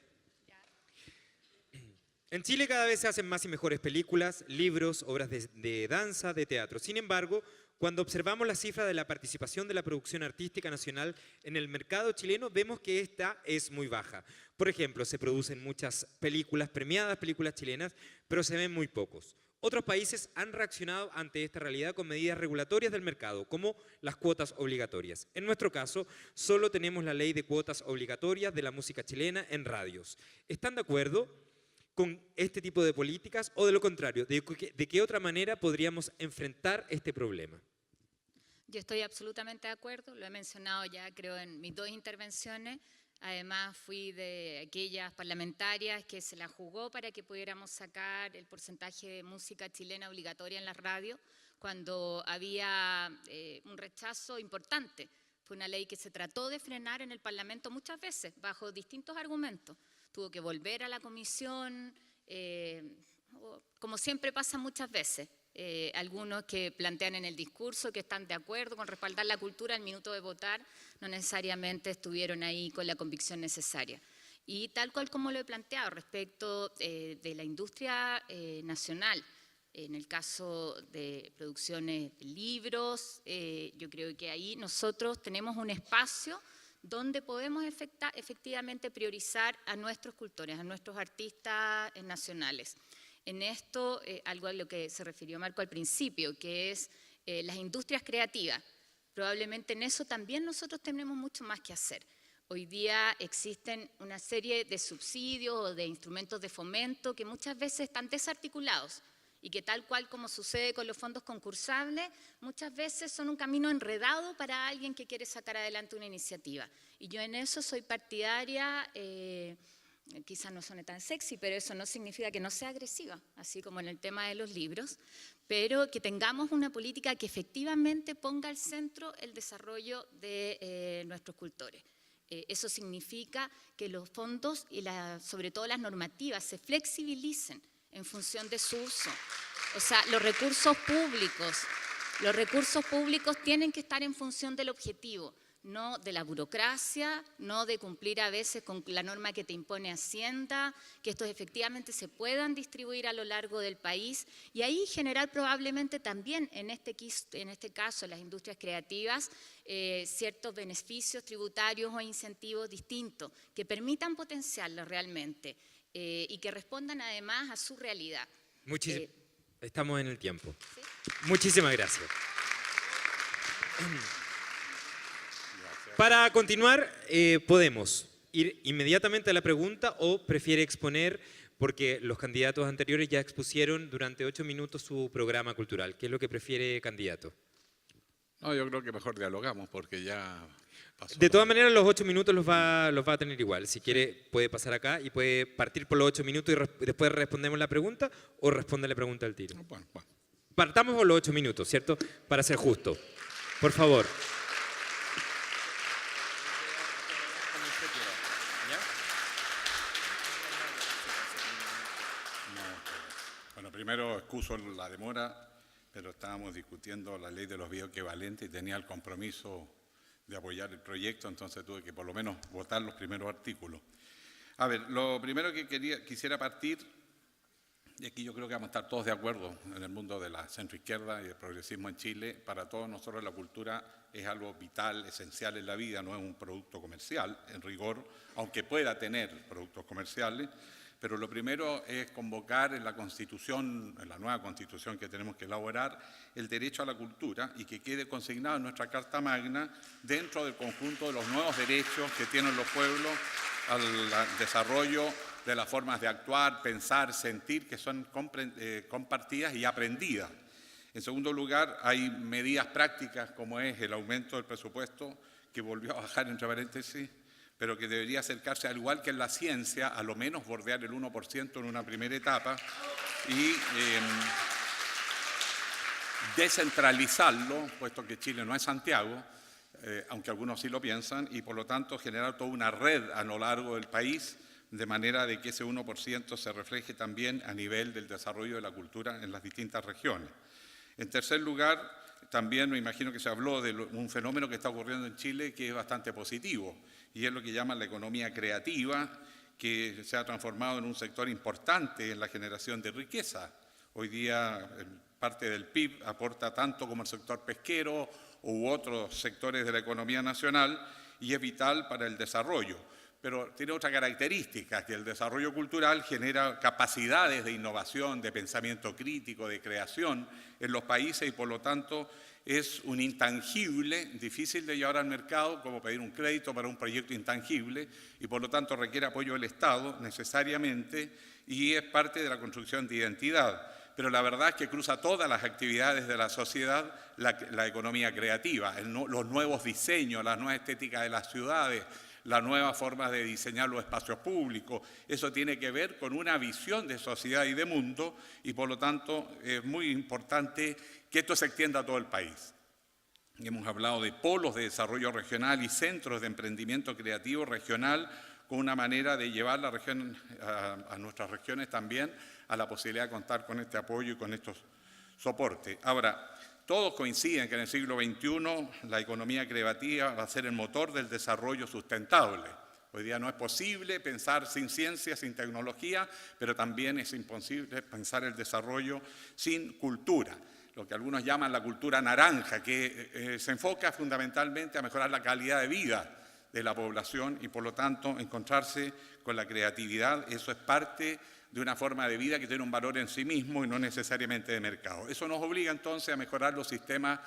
En Chile cada vez se hacen más y mejores películas, libros, obras de danza, de teatro. Sin embargo, cuando observamos la cifra de la participación de la producción artística nacional en el mercado chileno, vemos que esta es muy baja. Por ejemplo, se producen muchas películas premiadas, películas chilenas, pero se ven muy pocos. Otros países han reaccionado ante esta realidad con medidas regulatorias del mercado, como las cuotas obligatorias. En nuestro caso, solo tenemos la ley de cuotas obligatorias de la música chilena en radios. ¿Están de acuerdo con este tipo de políticas o de lo contrario? ¿De qué otra manera podríamos enfrentar este problema? Yo estoy absolutamente de acuerdo, lo he mencionado ya creo en mis 2 intervenciones. Además fui de aquellas parlamentarias que se la jugó para que pudiéramos sacar el porcentaje de música chilena obligatoria en las radios cuando había un rechazo importante. Fue una ley que se trató de frenar en el Parlamento muchas veces bajo distintos argumentos. Tuvo que volver a la comisión, como siempre pasa muchas veces. Algunos que plantean en el discurso que están de acuerdo con respaldar la cultura al minuto de votar, no necesariamente estuvieron ahí con la convicción necesaria. Y tal cual como lo he planteado respecto de la industria nacional, en el caso de producciones de libros, yo creo que ahí nosotros tenemos un espacio donde podemos efectivamente priorizar a nuestros cultores, a nuestros artistas nacionales. En esto, algo a lo que se refirió Marco al principio, que es las industrias creativas. Probablemente en eso también nosotros tenemos mucho más que hacer. Hoy día existen una serie de subsidios o de instrumentos de fomento que muchas veces están desarticulados y que tal cual como sucede con los fondos concursables, muchas veces son un camino enredado para alguien que quiere sacar adelante una iniciativa. Y yo en eso soy partidaria, quizás no suene tan sexy, pero eso no significa que no sea agresiva, así como en el tema de los libros, pero que tengamos una política que efectivamente ponga al centro el desarrollo de nuestros cultores. Eso significa que los fondos y sobre todo las normativas se flexibilicen en función de su uso. O sea, los recursos públicos tienen que estar en función del objetivo, no de la burocracia, no de cumplir a veces con la norma que te impone Hacienda, que estos efectivamente se puedan distribuir a lo largo del país y ahí generar probablemente también en este caso las industrias creativas ciertos beneficios tributarios o incentivos distintos que permitan potenciarlos realmente. Y que respondan además a su realidad. Estamos en el tiempo. ¿Sí? Muchísimas gracias. Para continuar, podemos ir inmediatamente a la pregunta o prefiere exponer, porque los candidatos anteriores ya expusieron durante 8 minutos su programa cultural? ¿Qué es lo que prefiere, candidato? No, yo creo que mejor dialogamos porque ya pasó. De todas maneras, los 8 minutos los va a tener igual. Si quiere, puede pasar acá y puede partir por los 8 minutos y después respondemos la pregunta o responde la pregunta al tiro. Bueno. Partamos por los 8 minutos, ¿cierto? Para ser justo. Por favor. Bueno, primero excuso la demora, pero estábamos discutiendo la ley de los bioequivalentes y tenía el compromiso de apoyar el proyecto, entonces tuve que por lo menos votar los primeros artículos. A ver, lo primero que quisiera partir, y aquí yo creo que vamos a estar todos de acuerdo en el mundo de la centroizquierda y del progresismo en Chile, para todos nosotros la cultura es algo vital, esencial en la vida, no es un producto comercial, en rigor, aunque pueda tener productos comerciales. Pero lo primero es convocar en la Constitución, en la nueva Constitución que tenemos que elaborar, el derecho a la cultura y que quede consignado en nuestra Carta Magna dentro del conjunto de los nuevos derechos que tienen los pueblos al desarrollo de las formas de actuar, pensar, sentir, que son compartidas y aprendidas. En segundo lugar, hay medidas prácticas como es el aumento del presupuesto, que volvió a bajar entre paréntesis, pero que debería acercarse, al igual que en la ciencia, a lo menos bordear el 1% en una primera etapa y descentralizarlo, puesto que Chile no es Santiago, aunque algunos sí lo piensan, y por lo tanto generar toda una red a lo largo del país, de manera de que ese 1% se refleje también a nivel del desarrollo de la cultura en las distintas regiones. En tercer lugar, también me imagino que se habló de un fenómeno que está ocurriendo en Chile que es bastante positivo, y es lo que llaman la economía creativa, que se ha transformado en un sector importante en la generación de riqueza. Hoy día parte del PIB aporta tanto como el sector pesquero u otros sectores de la economía nacional y es vital para el desarrollo. Pero tiene otra característica, que el desarrollo cultural genera capacidades de innovación, de pensamiento crítico, de creación en los países y por lo tanto es un intangible, difícil de llevar al mercado, como pedir un crédito para un proyecto intangible y por lo tanto requiere apoyo del Estado necesariamente y es parte de la construcción de identidad. Pero la verdad es que cruza todas las actividades de la sociedad la economía creativa, los nuevos diseños, las nuevas estéticas de las ciudades, las nuevas formas de diseñar los espacios públicos. Eso tiene que ver con una visión de sociedad y de mundo y por lo tanto es muy importante que esto se extienda a todo el país. Hemos hablado de polos de desarrollo regional y centros de emprendimiento creativo regional con una manera de llevar la región, a nuestras regiones también a la posibilidad de contar con este apoyo y con estos soportes. Ahora, todos coinciden que en el siglo XXI la economía creativa va a ser el motor del desarrollo sustentable. Hoy día no es posible pensar sin ciencia, sin tecnología, pero también es imposible pensar el desarrollo sin cultura. Lo que algunos llaman la cultura naranja, que se enfoca fundamentalmente a mejorar la calidad de vida de la población y por lo tanto encontrarse con la creatividad, eso es parte de una forma de vida que tiene un valor en sí mismo y no necesariamente de mercado. Eso nos obliga entonces a mejorar los sistemas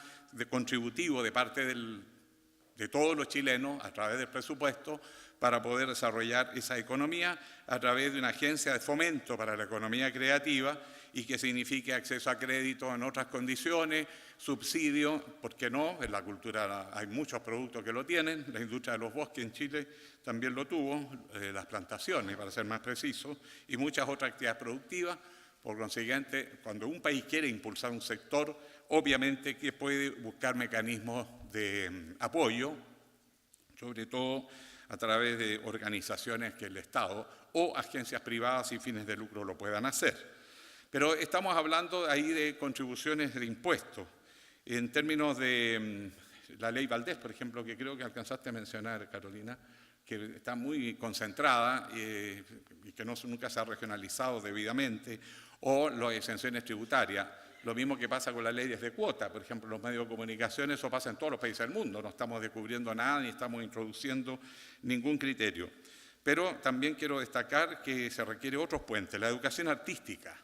contributivos de parte de todos los chilenos a través del presupuesto para poder desarrollar esa economía a través de una agencia de fomento para la economía creativa y que signifique acceso a crédito en otras condiciones, subsidio, ¿por qué no? En la cultura hay muchos productos que lo tienen, la industria de los bosques en Chile también lo tuvo, las plantaciones, para ser más preciso, y muchas otras actividades productivas. Por consiguiente, cuando un país quiere impulsar un sector, obviamente que puede buscar mecanismos de apoyo, sobre todo a través de organizaciones que el Estado o agencias privadas sin fines de lucro lo puedan hacer. Pero estamos hablando ahí de contribuciones de impuestos. En términos de la ley Valdés, por ejemplo, que creo que alcanzaste a mencionar, Carolina, que está muy concentrada y que nunca se ha regionalizado debidamente, o las exenciones tributarias. Lo mismo que pasa con las leyes de cuota, por ejemplo, los medios de comunicación, eso pasa en todos los países del mundo, no estamos descubriendo nada ni estamos introduciendo ningún criterio. Pero también quiero destacar que se requiere otros puentes, la educación artística.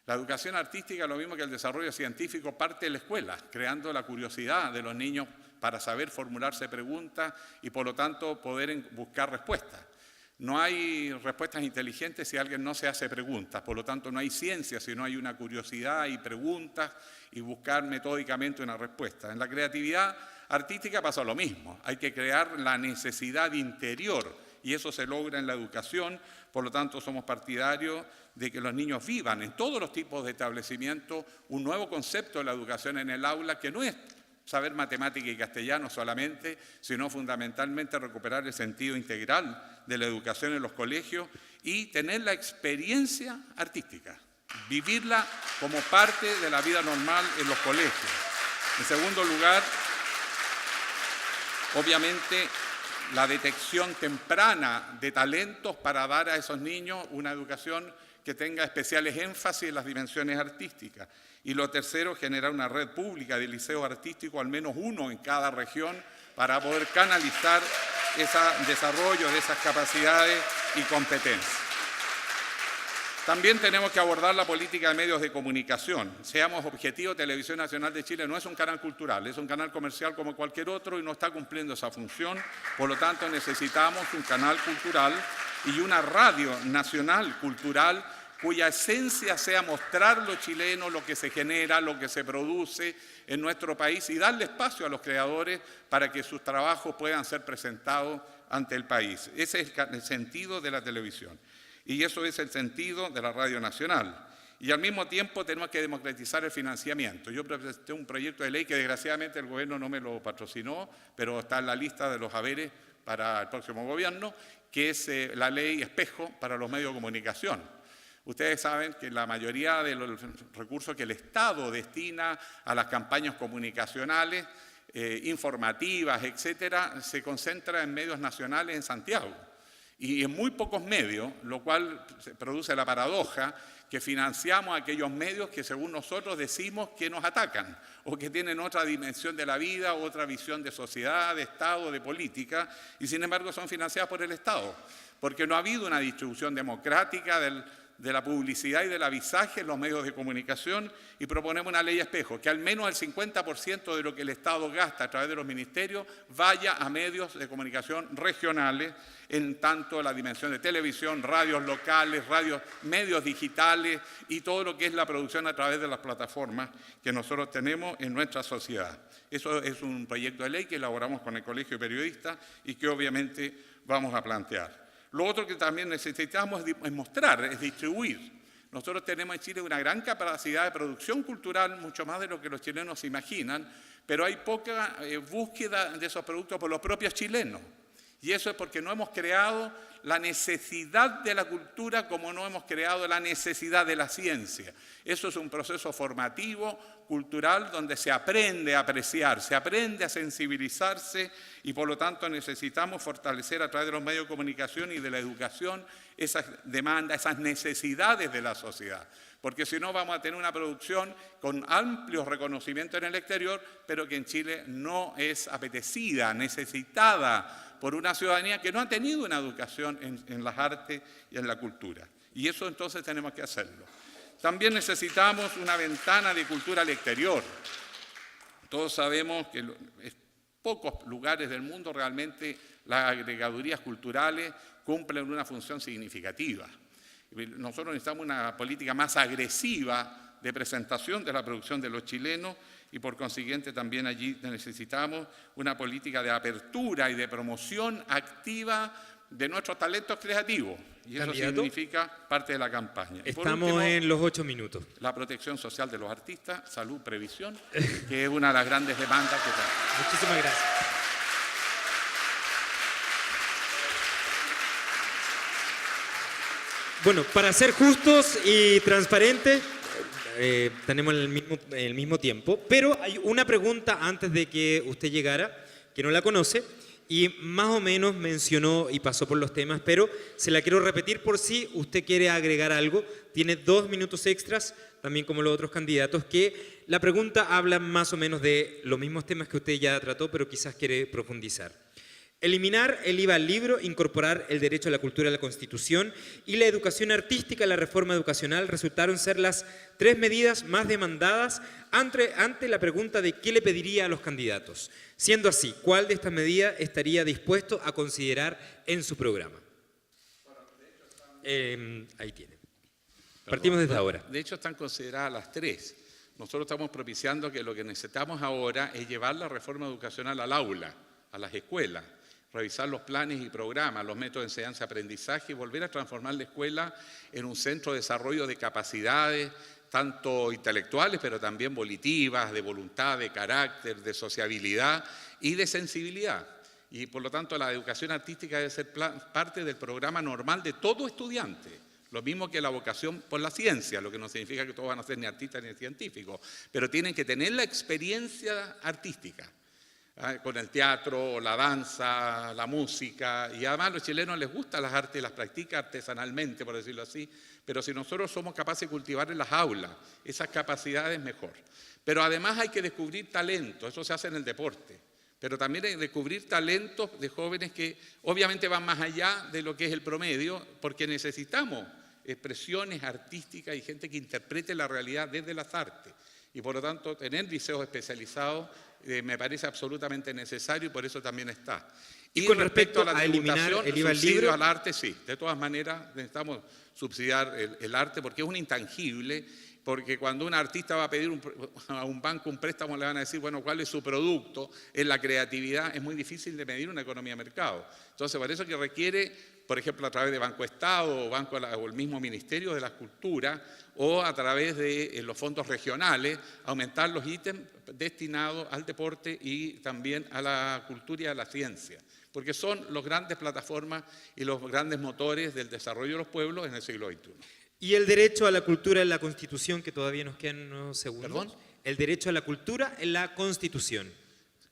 La educación artística, lo mismo que el desarrollo científico, parte de la escuela, creando la curiosidad de los niños para saber formularse preguntas y por lo tanto poder buscar respuestas. No hay respuestas inteligentes si alguien no se hace preguntas, por lo tanto no hay ciencia si no hay una curiosidad y preguntas y buscar metódicamente una respuesta. En la creatividad artística pasa lo mismo, hay que crear la necesidad interior y eso se logra en la educación, por lo tanto somos partidarios de que los niños vivan en todos los tipos de establecimientos un nuevo concepto de la educación en el aula que no es saber matemática y castellano solamente, sino fundamentalmente recuperar el sentido integral de la educación en los colegios y tener la experiencia artística, vivirla como parte de la vida normal en los colegios. En segundo lugar, obviamente, la detección temprana de talentos para dar a esos niños una educación que tenga especiales énfasis en las dimensiones artísticas. Y lo tercero, generar una red pública de liceos artísticos, al menos uno en cada región, para poder canalizar ese desarrollo de esas capacidades y competencias. También tenemos que abordar la política de medios de comunicación. Seamos objetivos, Televisión Nacional de Chile no es un canal cultural, es un canal comercial como cualquier otro y no está cumpliendo esa función. Por lo tanto, necesitamos un canal cultural y una radio nacional cultural cuya esencia sea mostrar lo chileno, lo que se genera, lo que se produce en nuestro país y darle espacio a los creadores para que sus trabajos puedan ser presentados ante el país. Ese es el sentido de la televisión y eso es el sentido de la radio nacional. Y al mismo tiempo tenemos que democratizar el financiamiento. Yo presenté un proyecto de ley que desgraciadamente el gobierno no me lo patrocinó, pero está en la lista de los haberes para el próximo gobierno, que es la ley espejo para los medios de comunicación. Ustedes saben que la mayoría de los recursos que el Estado destina a las campañas comunicacionales, informativas, etcétera, se concentra en medios nacionales en Santiago. Y en muy pocos medios, lo cual produce la paradoja que financiamos aquellos medios que según nosotros decimos que nos atacan o que tienen otra dimensión de la vida, otra visión de sociedad, de Estado, de política, y sin embargo son financiados por el Estado, porque no ha habido una distribución democrática de la publicidad y del avisaje en los medios de comunicación y proponemos una ley espejo, que al menos el 50% de lo que el Estado gasta a través de los ministerios vaya a medios de comunicación regionales, en tanto la dimensión de televisión, radios locales, medios digitales y todo lo que es la producción a través de las plataformas que nosotros tenemos en nuestra sociedad. Eso es un proyecto de ley que elaboramos con el Colegio de Periodistas y que obviamente vamos a plantear. Lo otro que también necesitamos es mostrar, es distribuir. Nosotros tenemos en Chile una gran capacidad de producción cultural, mucho más de lo que los chilenos se imaginan, pero hay poca búsqueda de esos productos por los propios chilenos. Y eso es porque no hemos creado la necesidad de la cultura como no hemos creado la necesidad de la ciencia. Eso es un proceso formativo, cultural, donde se aprende a apreciar, se aprende a sensibilizarse y por lo tanto necesitamos fortalecer a través de los medios de comunicación y de la educación esas demandas, esas necesidades de la sociedad. Porque si no vamos a tener una producción con amplios reconocimientos en el exterior, pero que en Chile no es apetecida, necesitada por una ciudadanía que no ha tenido una educación en las artes y en la cultura. Y eso entonces tenemos que hacerlo. También necesitamos una ventana de cultura al exterior. Todos sabemos que en pocos lugares del mundo realmente las agregadurías culturales cumplen una función significativa. Nosotros necesitamos una política más agresiva de presentación de la producción de los chilenos y por consiguiente también allí necesitamos una política de apertura y de promoción activa de nuestros talentos creativos. Y eso significa parte de la campaña. Estamos último, en los 8 minutos. La protección social de los artistas, salud, previsión, que es una de las grandes demandas que tenemos. Muchísimas gracias. Bueno, para ser justos y transparentes, tenemos el mismo tiempo, pero hay una pregunta antes de que usted llegara, que no la conoce, y más o menos mencionó y pasó por los temas, pero se la quiero repetir por si usted quiere agregar algo. Tiene 2 minutos extras, también como los otros candidatos, que la pregunta habla más o menos de los mismos temas que usted ya trató, pero quizás quiere profundizar. Eliminar el IVA al libro, incorporar el derecho a la cultura a la Constitución y la educación artística a la reforma educacional resultaron ser las 3 medidas más demandadas ante la pregunta de qué le pediría a los candidatos. Siendo así, ¿cuál de estas medidas estaría dispuesto a considerar en su programa? Ahí tiene. Partimos desde ahora. De hecho, están consideradas las tres. Nosotros estamos propiciando que lo que necesitamos ahora es llevar la reforma educacional al aula, a las escuelas, revisar los planes y programas, los métodos de enseñanza-aprendizaje y volver a transformar la escuela en un centro de desarrollo de capacidades, tanto intelectuales, pero también volitivas, de voluntad, de carácter, de sociabilidad y de sensibilidad. Y por lo tanto la educación artística debe ser parte del programa normal de todo estudiante. Lo mismo que la vocación por la ciencia, lo que no significa que todos van a ser ni artistas ni científicos, pero tienen que tener la experiencia artística, con el teatro, la danza, la música, y además a los chilenos les gustan las artes, las practican artesanalmente, por decirlo así, pero si nosotros somos capaces de cultivar en las aulas esas capacidades, mejor. Pero además hay que descubrir talento, eso se hace en el deporte, pero también hay que descubrir talentos de jóvenes que obviamente van más allá de lo que es el promedio, porque necesitamos expresiones artísticas y gente que interprete la realidad desde las artes. Y por lo tanto, tener liceos especializados me parece absolutamente necesario y por eso también está. Y con respecto a la eliminar tributación, el IVA al subsidio libro, al arte, sí. De todas maneras, necesitamos subsidiar el arte porque es un intangible, porque cuando un artista va a pedir a un banco un préstamo le van a decir, bueno, ¿cuál es su producto? En la creatividad es muy difícil de medir una economía de mercado. Entonces, por eso que requiere, por ejemplo, a través de Banco Estado o el mismo Ministerio de la Cultura o a través de los fondos regionales, aumentar los ítems destinados al deporte y también a la cultura y a la ciencia, porque son las grandes plataformas y los grandes motores del desarrollo de los pueblos en el siglo XXI. Y el derecho a la cultura en la Constitución, que todavía nos quedan unos segundos. ¿Perdón? El derecho a la cultura en la Constitución.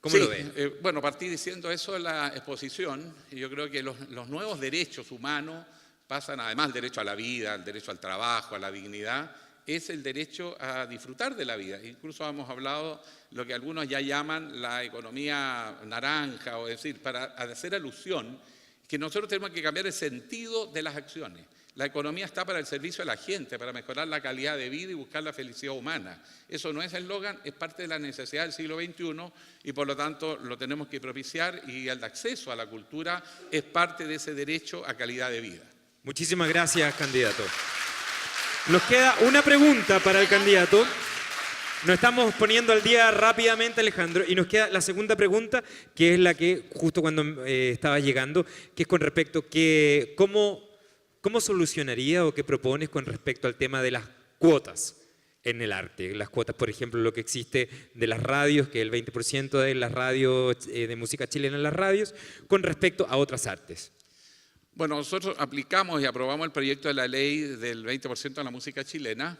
¿Cómo Sí, lo ve? Bueno, partí diciendo eso en la exposición, y yo creo que los nuevos derechos humanos pasan, además del derecho a la vida, al derecho al trabajo, a la dignidad, es el derecho a disfrutar de la vida. Incluso hemos hablado lo que algunos ya llaman la economía naranja, o decir, para hacer alusión, que nosotros tenemos que cambiar el sentido de las acciones. La economía está para el servicio de la gente, para mejorar la calidad de vida y buscar la felicidad humana. Eso no es eslogan, es parte de la necesidad del siglo XXI y por lo tanto lo tenemos que propiciar y el acceso a la cultura es parte de ese derecho a calidad de vida. Muchísimas gracias, candidato. Nos queda una pregunta para el candidato. Nos estamos poniendo al día rápidamente, Alejandro, y nos queda la segunda pregunta, que es la que justo cuando estaba llegando, que es con respecto a ¿cómo solucionaría o qué propones con respecto al tema de las cuotas en el arte? Las cuotas, por ejemplo, lo que existe de las radios, que el 20% de las radios de música chilena en las radios, con respecto a otras artes. Bueno, nosotros aplicamos y aprobamos el proyecto de la ley del 20% de la música chilena.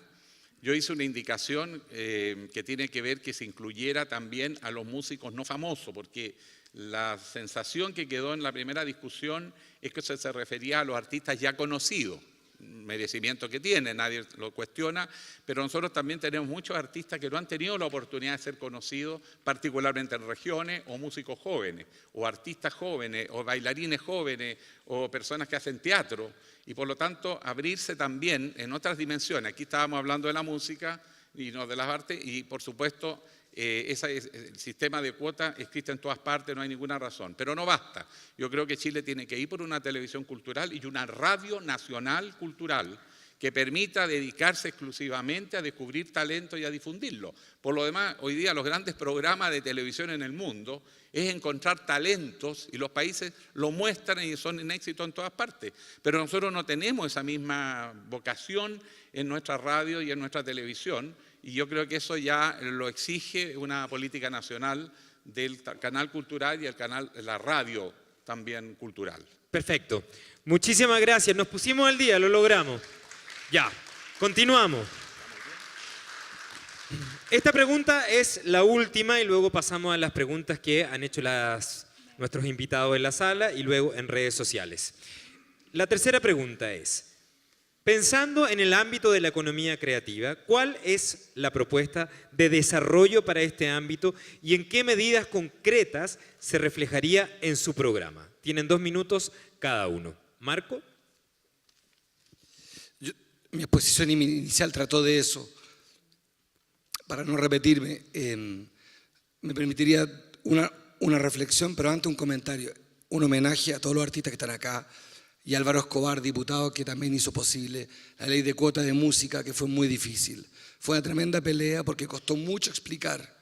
Yo hice una indicación que tiene que ver que se incluyera también a los músicos no famosos, porque la sensación que quedó en la primera discusión es que se refería a los artistas ya conocidos, merecimiento que tienen, nadie lo cuestiona, pero nosotros también tenemos muchos artistas que no han tenido la oportunidad de ser conocidos, particularmente en regiones, o músicos jóvenes, o artistas jóvenes, o bailarines jóvenes, o personas que hacen teatro, y por lo tanto abrirse también en otras dimensiones. Aquí estábamos hablando de la música y no de las artes, y por supuesto el sistema de cuotas existe en todas partes, no hay ninguna razón, pero no basta. Yo creo que Chile tiene que ir por una televisión cultural y una radio nacional cultural que permita dedicarse exclusivamente a descubrir talento y a difundirlo. Por lo demás, hoy día los grandes programas de televisión en el mundo es encontrar talentos y los países lo muestran y son un éxito en todas partes. Pero nosotros no tenemos esa misma vocación en nuestra radio y en nuestra televisión. Y yo creo que eso ya lo exige una política nacional del canal cultural y la radio también cultural. Perfecto. Muchísimas gracias. Nos pusimos al día, lo logramos. Ya, continuamos. Esta pregunta es la última y luego pasamos a las preguntas que han hecho nuestros invitados en la sala y luego en redes sociales. La tercera pregunta es: pensando en el ámbito de la economía creativa, ¿cuál es la propuesta de desarrollo para este ámbito y en qué medidas concretas se reflejaría en su programa? Tienen 2 minutos cada uno. Marco. Mi exposición inicial trató de eso. Para no repetirme, me permitiría una reflexión, pero antes un comentario, un homenaje a todos los artistas que están acá y Álvaro Escobar, diputado, que también hizo posible la ley de cuota de música, que fue muy difícil. Fue una tremenda pelea porque costó mucho explicar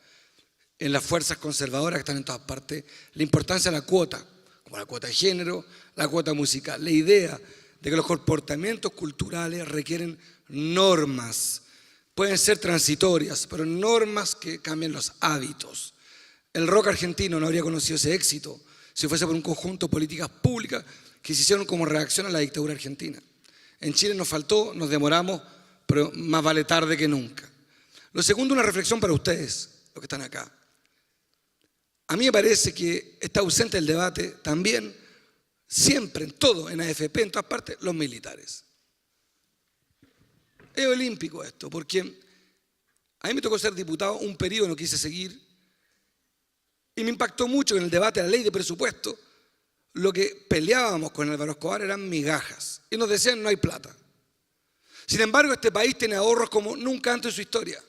en las fuerzas conservadoras que están en todas partes la importancia de la cuota, como la cuota de género, la cuota musical. La idea de que los comportamientos culturales requieren normas, pueden ser transitorias, pero normas que cambien los hábitos. El rock argentino no habría conocido ese éxito si fuese por un conjunto de políticas públicas que se hicieron como reacción a la dictadura argentina. En Chile nos faltó, nos demoramos, pero más vale tarde que nunca. Lo segundo, una reflexión para ustedes, los que están acá. A mí me parece que está ausente el debate también, siempre, en todo, en AFP, en todas partes, los militares. Es olímpico esto, porque a mí me tocó ser diputado un periodo, no quise seguir, y me impactó mucho en el debate de la ley de presupuesto. Lo que peleábamos con Álvaro Escobar eran migajas, y nos decían no hay plata. Sin embargo, este país tiene ahorros como nunca antes en su historia.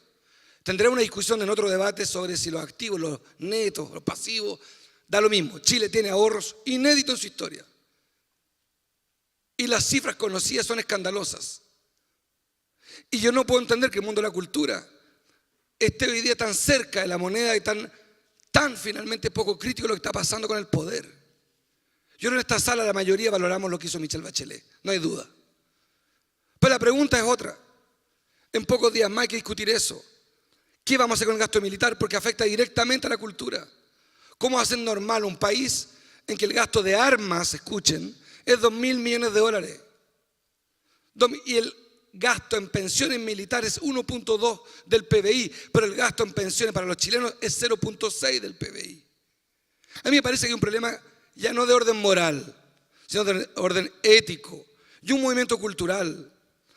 Tendré una discusión en otro debate sobre si los activos, los netos, los pasivos, da lo mismo. Chile tiene ahorros inéditos en su historia. Y las cifras conocidas son escandalosas. Y yo no puedo entender que el mundo de la cultura esté hoy día tan cerca de la moneda y tan finalmente poco crítico lo que está pasando con el poder. Yo en esta sala la mayoría valoramos lo que hizo Michelle Bachelet, no hay duda. Pero la pregunta es otra. En pocos días más hay que discutir eso. ¿Qué vamos a hacer con el gasto militar? Porque afecta directamente a la cultura. ¿Cómo hacer normal un país en que el gasto de armas, escuchen, es 2.000 millones de dólares? Y el gasto en pensiones militares es 1.2 del PBI, pero el gasto en pensiones para los chilenos es 0.6 del PBI. A mí me parece que hay un problema ya no de orden moral, sino de orden ético y un movimiento cultural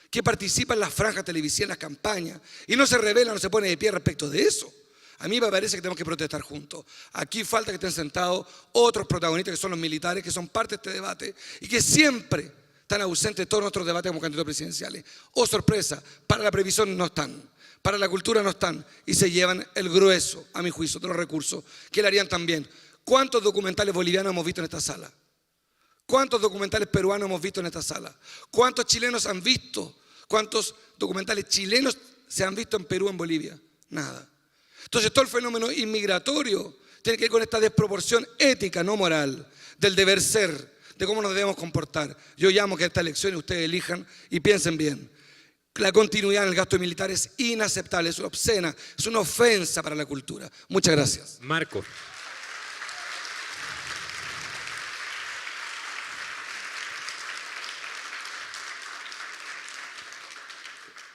que participa en las franjas televisivas, en las campañas, y no se revela, no se pone de pie respecto de eso. A mí me parece que tenemos que protestar juntos. Aquí falta que estén sentados otros protagonistas que son los militares, que son parte de este debate y que siempre están ausentes de todos nuestros debates como candidatos presidenciales. Oh, sorpresa, para la previsión no están, para la cultura no están y se llevan el grueso, a mi juicio, de los recursos que le harían también. ¿Cuántos documentales bolivianos hemos visto en esta sala? ¿Cuántos documentales peruanos hemos visto en esta sala? ¿Cuántos chilenos han visto? ¿Cuántos documentales chilenos se han visto en Perú, en Bolivia? Nada. Entonces todo el fenómeno inmigratorio tiene que ver con esta desproporción ética, no moral, del deber ser, de cómo nos debemos comportar. Yo llamo que esta elección ustedes elijan y piensen bien. La continuidad en el gasto militar es inaceptable, es obscena, es una ofensa para la cultura. Muchas gracias. Marco.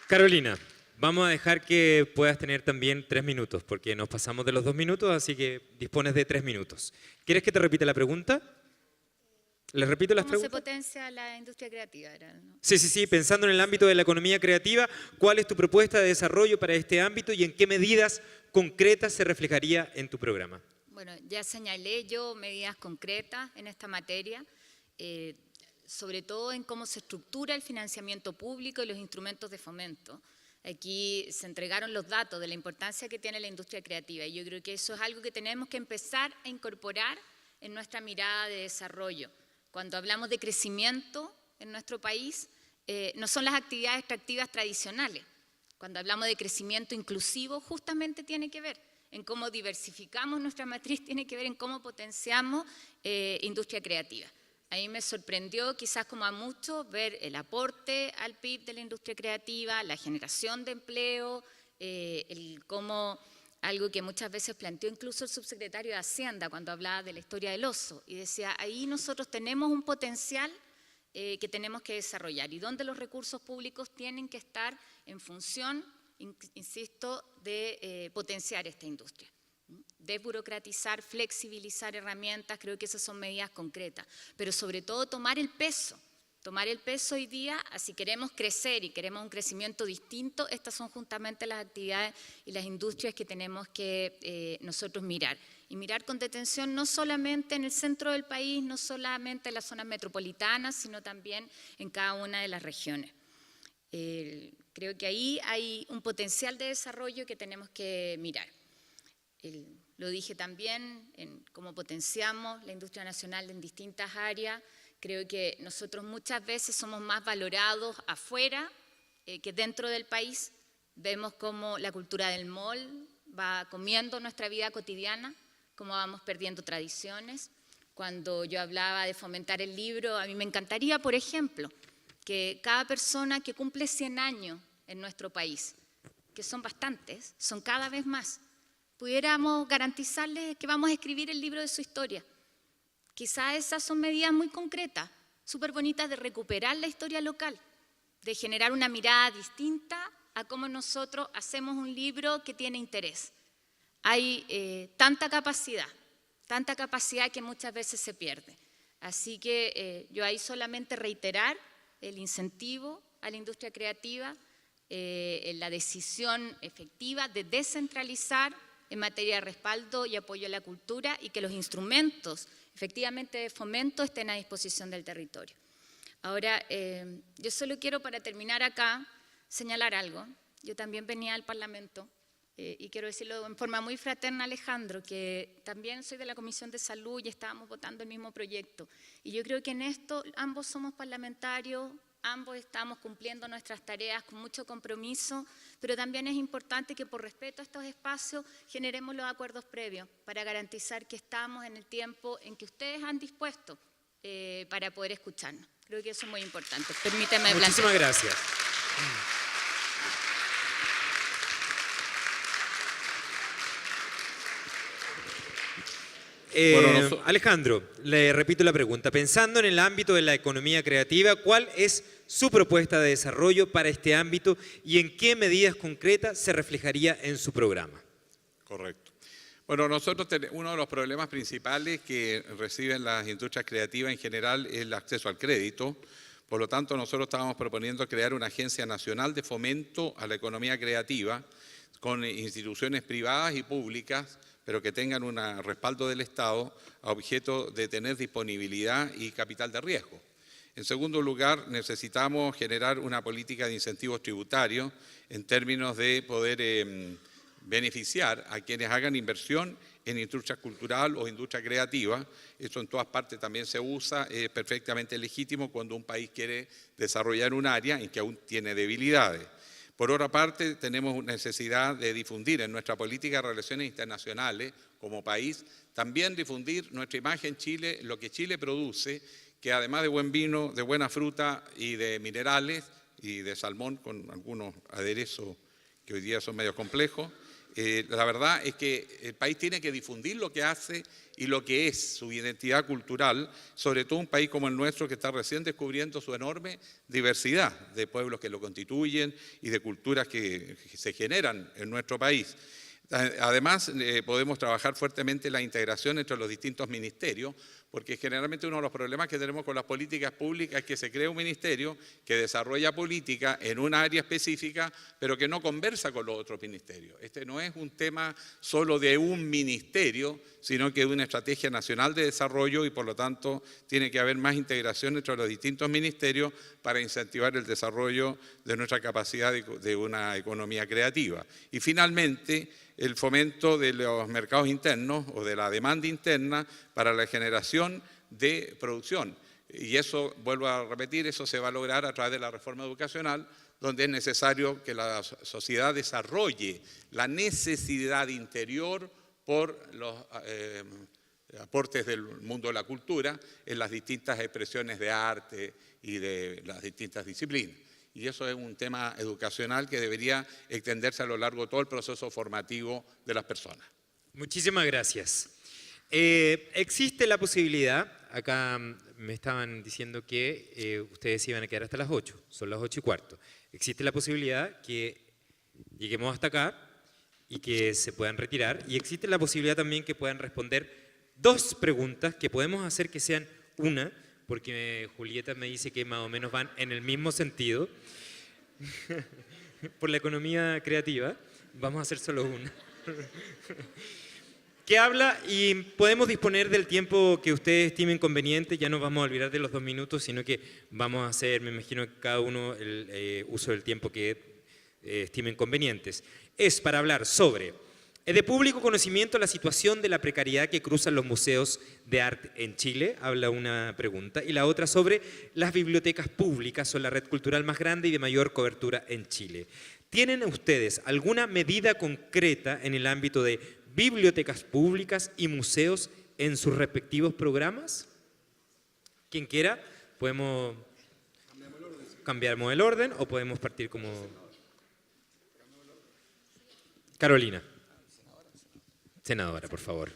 Carolina, vamos a dejar que puedas tener también 3 minutos, porque nos pasamos de los 2 minutos, así que dispones de 3 minutos. ¿Quieres que te repita la pregunta? ¿Les repito las preguntas? ¿Cómo se potencia la industria creativa? ¿No? Sí. Pensando en el ámbito de la economía creativa, ¿cuál es tu propuesta de desarrollo para este ámbito y en qué medidas concretas se reflejaría en tu programa? Bueno, ya señalé yo medidas concretas en esta materia, sobre todo en cómo se estructura el financiamiento público y los instrumentos de fomento. Aquí se entregaron los datos de la importancia que tiene la industria creativa y yo creo que eso es algo que tenemos que empezar a incorporar en nuestra mirada de desarrollo. Cuando hablamos de crecimiento en nuestro país, no son las actividades extractivas tradicionales. Cuando hablamos de crecimiento inclusivo, justamente tiene que ver en cómo diversificamos nuestra matriz, tiene que ver en cómo potenciamos industria creativa. A mí me sorprendió, quizás como a muchos, ver el aporte al PIB de la industria creativa, la generación de empleo, cómo algo que muchas veces planteó incluso el subsecretario de Hacienda cuando hablaba de la historia del oso, y decía, ahí nosotros tenemos un potencial que tenemos que desarrollar y donde los recursos públicos tienen que estar en función, insisto, de potenciar esta industria. Desburocratizar, flexibilizar herramientas, creo que esas son medidas concretas, pero sobre todo tomar el peso hoy día, si queremos crecer y queremos un crecimiento distinto, estas son justamente las actividades y las industrias que tenemos que nosotros mirar. Y mirar con detención no solamente en el centro del país, no solamente en las zonas metropolitanas, sino también en cada una de las regiones. Creo que ahí hay un potencial de desarrollo que tenemos que mirar. Lo dije también, en cómo potenciamos la industria nacional en distintas áreas, Creo que nosotros muchas veces somos más valorados afuera que dentro del país. Vemos cómo la cultura del mall va comiendo nuestra vida cotidiana, cómo vamos perdiendo tradiciones. Cuando yo hablaba de fomentar el libro, a mí me encantaría, por ejemplo, que cada persona que cumple 100 años en nuestro país, que son bastantes, son cada vez más, pudiéramos garantizarles que vamos a escribir el libro de su historia. Quizás esas son medidas muy concretas, súper bonitas de recuperar la historia local, de generar una mirada distinta a cómo nosotros hacemos un libro que tiene interés. Hay tanta capacidad que muchas veces se pierde. Así que yo ahí solamente reiterar el incentivo a la industria creativa, la decisión efectiva de descentralizar en materia de respaldo y apoyo a la cultura y que los instrumentos efectivamente de fomento estén a disposición del territorio. Ahora, yo solo quiero para terminar acá señalar algo. Yo también venía al Parlamento y quiero decirlo en forma muy fraterna, Alejandro, que también soy de la Comisión de Salud y estábamos votando el mismo proyecto. Y yo creo que en esto ambos somos parlamentarios, ambos estamos cumpliendo nuestras tareas con mucho compromiso, pero también es importante que por respeto a estos espacios generemos los acuerdos previos para garantizar que estamos en el tiempo en que ustedes han dispuesto para poder escucharnos. Creo que eso es muy importante. Permíteme Muchísimas gracias. Alejandro, le repito la pregunta. Pensando en el ámbito de la economía creativa, ¿cuál es su propuesta de desarrollo para este ámbito y en qué medidas concretas se reflejaría en su programa? Correcto. Bueno, nosotros uno de los problemas principales que reciben las industrias creativas en general es el acceso al crédito. Por lo tanto, nosotros estábamos proponiendo crear una agencia nacional de fomento a la economía creativa con instituciones privadas y públicas, pero que tengan un respaldo del Estado a objeto de tener disponibilidad y capital de riesgo. En segundo lugar, necesitamos generar una política de incentivos tributarios en términos de poder beneficiar a quienes hagan inversión en industria cultural o industria creativa. Eso en todas partes también se usa, es perfectamente legítimo cuando un país quiere desarrollar un área en que aún tiene debilidades. Por otra parte, tenemos necesidad de difundir en nuestra política de relaciones internacionales como país, también difundir nuestra imagen Chile, lo que Chile produce, que además de buen vino, de buena fruta y de minerales y de salmón con algunos aderezos que hoy día son medio complejos, la verdad es que el país tiene que difundir lo que hace y lo que es su identidad cultural, sobre todo un país como el nuestro que está recién descubriendo su enorme diversidad de pueblos que lo constituyen y de culturas que se generan en nuestro país. Además, podemos trabajar fuertemente la integración entre los distintos ministerios, porque generalmente uno de los problemas que tenemos con las políticas públicas es que se crea un ministerio que desarrolla política en un área específica, pero que no conversa con los otros ministerios. Este no es un tema solo de un ministerio, sino que de una estrategia nacional de desarrollo y por lo tanto tiene que haber más integración entre los distintos ministerios para incentivar el desarrollo de nuestra capacidad de una economía creativa. Y finalmente, el fomento de los mercados internos o de la demanda interna para la generación de producción. Y eso, vuelvo a repetir, eso se va a lograr a través de la reforma educacional, donde es necesario que la sociedad desarrolle la necesidad interior por los aportes del mundo de la cultura en las distintas expresiones de arte y de las distintas disciplinas. Y eso es un tema educacional que debería extenderse a lo largo de todo el proceso formativo de las personas. Muchísimas gracias. Existe la posibilidad, acá me estaban diciendo que ustedes iban a quedar hasta las 8, son las 8:15. Existe la posibilidad que lleguemos hasta acá y que se puedan retirar, y existe la posibilidad también que puedan responder 2 preguntas que podemos hacer que sean una, porque Julieta me dice que más o menos van en el mismo sentido. Por la economía creativa, vamos a hacer solo una. Que habla, y podemos disponer del tiempo que ustedes estimen conveniente, ya no vamos a olvidar de los 2 minutos, sino que vamos a hacer, me imagino, cada uno el uso del tiempo que estimen convenientes. Es para hablar sobre Es de público conocimiento la situación de la precariedad que cruzan los museos de arte en Chile, habla una pregunta, y la otra sobre las bibliotecas públicas, son la red cultural más grande y de mayor cobertura en Chile. ¿Tienen ustedes alguna medida concreta en el ámbito de bibliotecas públicas y museos en sus respectivos programas? Quien quiera, podemos cambiamos el orden o podemos partir como... Carolina. Senadora, por favor.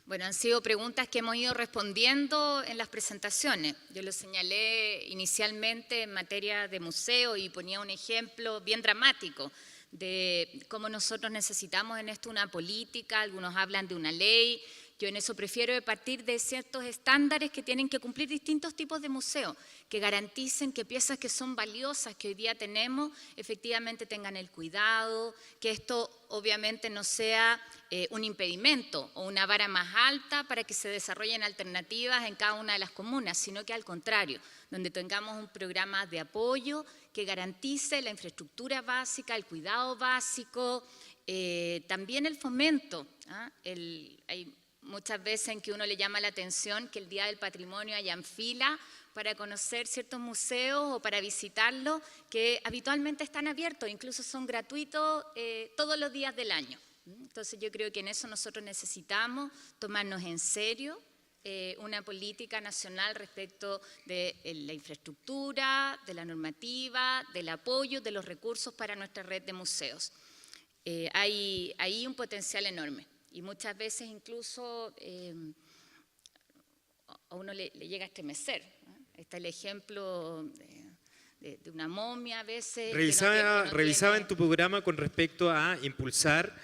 Bueno, han sido preguntas que hemos ido respondiendo en las presentaciones. Yo lo señalé inicialmente en materia de museo y ponía un ejemplo bien dramático de cómo nosotros necesitamos en esto una política, algunos hablan de una ley. Yo en eso prefiero partir de ciertos estándares que tienen que cumplir distintos tipos de museos, que garanticen que piezas que son valiosas, que hoy día tenemos, efectivamente tengan el cuidado, que esto obviamente no sea un impedimento o una vara más alta para que se desarrollen alternativas en cada una de las comunas, sino que al contrario, donde tengamos un programa de apoyo que garantice la infraestructura básica, el cuidado básico, también el fomento. Hay muchas veces en que uno le llama la atención que el Día del Patrimonio hayan fila para conocer ciertos museos o para visitarlos que habitualmente están abiertos, incluso son gratuitos todos los días del año. Entonces yo creo que en eso nosotros necesitamos tomarnos en serio una política nacional respecto de la infraestructura, de la normativa, del apoyo, de los recursos para nuestra red de museos. Hay un potencial enorme. Y muchas veces incluso a uno le llega a estremecer, ¿no? Está el ejemplo de una momia a veces. Revisaba en tu programa con respecto a impulsar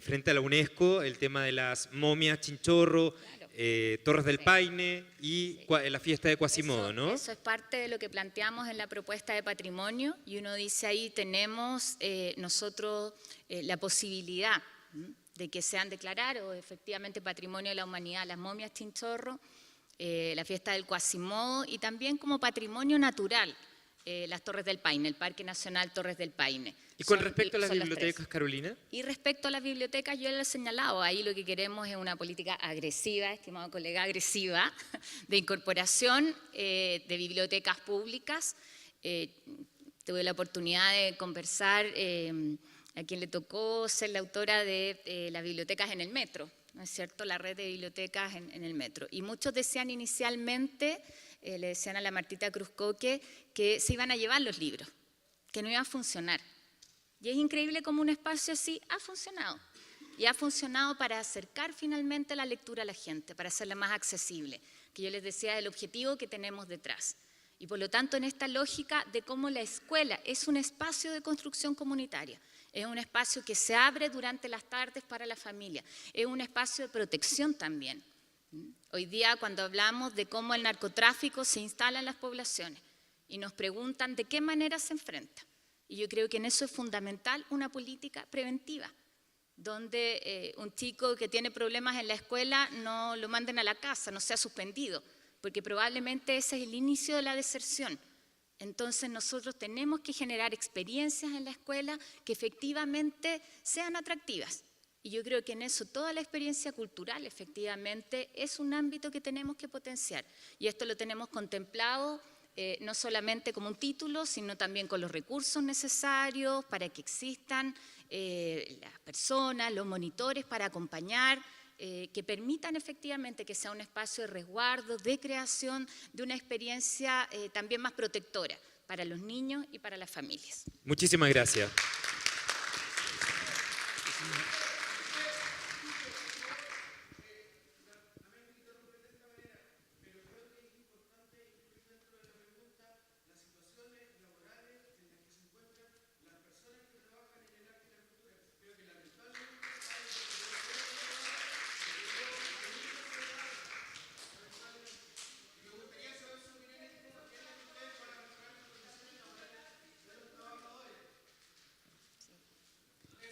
frente a la UNESCO el tema de las momias Chinchorro, claro. Torres del Paine y sí. La fiesta de Quasimodo, ¿no? Eso es parte de lo que planteamos en la propuesta de patrimonio y uno dice ahí tenemos nosotros la posibilidad de que sean declarados efectivamente Patrimonio de la Humanidad las momias Chinchorro, la fiesta del Quasimodo y también como patrimonio natural las Torres del Paine, el Parque Nacional Torres del Paine. ¿Y con respecto a las bibliotecas, Carolina? Y respecto a las bibliotecas, yo le he señalado, ahí lo que queremos es una política agresiva, estimado colega, agresiva, de incorporación de bibliotecas públicas. Tuve la oportunidad de conversar a quien le tocó ser la autora de las bibliotecas en el metro, ¿no es cierto?, la red de bibliotecas en el metro. Y muchos decían inicialmente, le decían a la Martita Cruzcoque, que se iban a llevar los libros, que no iba a funcionar. Y es increíble cómo un espacio así ha funcionado. Y ha funcionado para acercar finalmente la lectura a la gente, para hacerla más accesible, que yo les decía el objetivo que tenemos detrás. Y por lo tanto en esta lógica de cómo la escuela es un espacio de construcción comunitaria, es un espacio que se abre durante las tardes para la familia, es un espacio de protección también. Hoy día cuando hablamos de cómo el narcotráfico se instala en las poblaciones y nos preguntan de qué manera se enfrenta. Y yo creo que en eso es fundamental una política preventiva, donde un chico que tiene problemas en la escuela no lo manden a la casa, no sea suspendido, porque probablemente ese es el inicio de la deserción. Entonces nosotros tenemos que generar experiencias en la escuela que efectivamente sean atractivas. Y yo creo que en eso toda la experiencia cultural efectivamente es un ámbito que tenemos que potenciar. Y esto lo tenemos contemplado no solamente como un título, sino también con los recursos necesarios para que existan las personas, los monitores para acompañar, que permitan efectivamente que sea un espacio de resguardo, de creación, de una experiencia también más protectora para los niños y para las familias. Muchísimas gracias.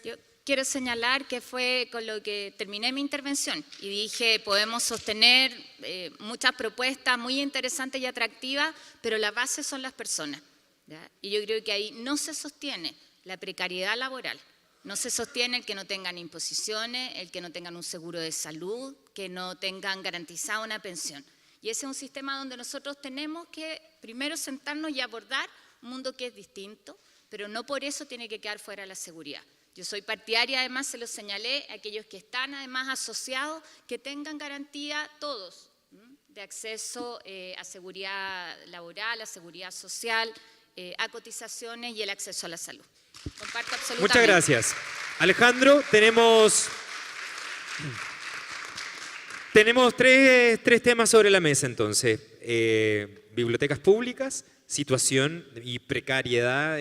Yo quiero señalar que fue con lo que terminé mi intervención y dije podemos sostener muchas propuestas muy interesantes y atractivas, pero la base son las personas, ¿ya? Y yo creo que ahí no se sostiene la precariedad laboral, No se sostiene el que no tengan imposiciones, el que no tengan un seguro de salud, que no tengan garantizada una pensión. Y ese es un sistema donde nosotros tenemos que primero sentarnos y abordar un mundo que es distinto, pero no por eso tiene que quedar fuera la seguridad. Yo soy partidaria, además se lo señalé, aquellos que están además asociados, que tengan garantía todos, de acceso a seguridad laboral, a seguridad social, a cotizaciones y el acceso a la salud. Comparto absolutamente. Muchas gracias. Alejandro, tenemos tres temas sobre la mesa entonces. Bibliotecas públicas, situación y precariedad,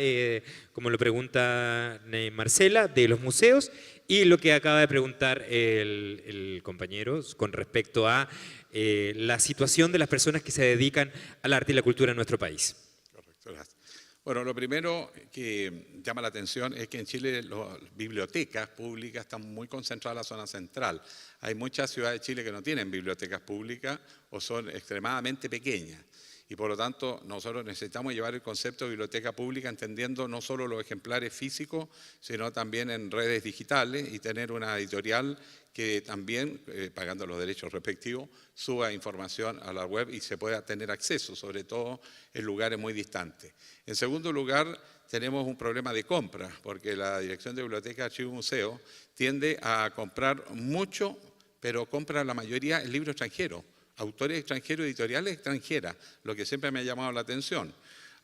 como lo pregunta Marcela, de los museos, y lo que acaba de preguntar el compañero con respecto a la situación de las personas que se dedican al arte y la cultura en nuestro país. Correcto, gracias. Bueno, lo primero que llama la atención es que en Chile las bibliotecas públicas están muy concentradas en la zona central. Hay muchas ciudades de Chile que no tienen bibliotecas públicas o son extremadamente pequeñas. Y por lo tanto, nosotros necesitamos llevar el concepto de biblioteca pública entendiendo no solo los ejemplares físicos, sino también en redes digitales y tener una editorial que también, pagando los derechos respectivos, suba información a la web y se pueda tener acceso, sobre todo en lugares muy distantes. En segundo lugar, tenemos un problema de compra, porque la Dirección de Biblioteca, Archivo y Museo tiende a comprar mucho, pero compra la mayoría en libros extranjeros. Autores extranjeros, editoriales extranjeras, lo que siempre me ha llamado la atención.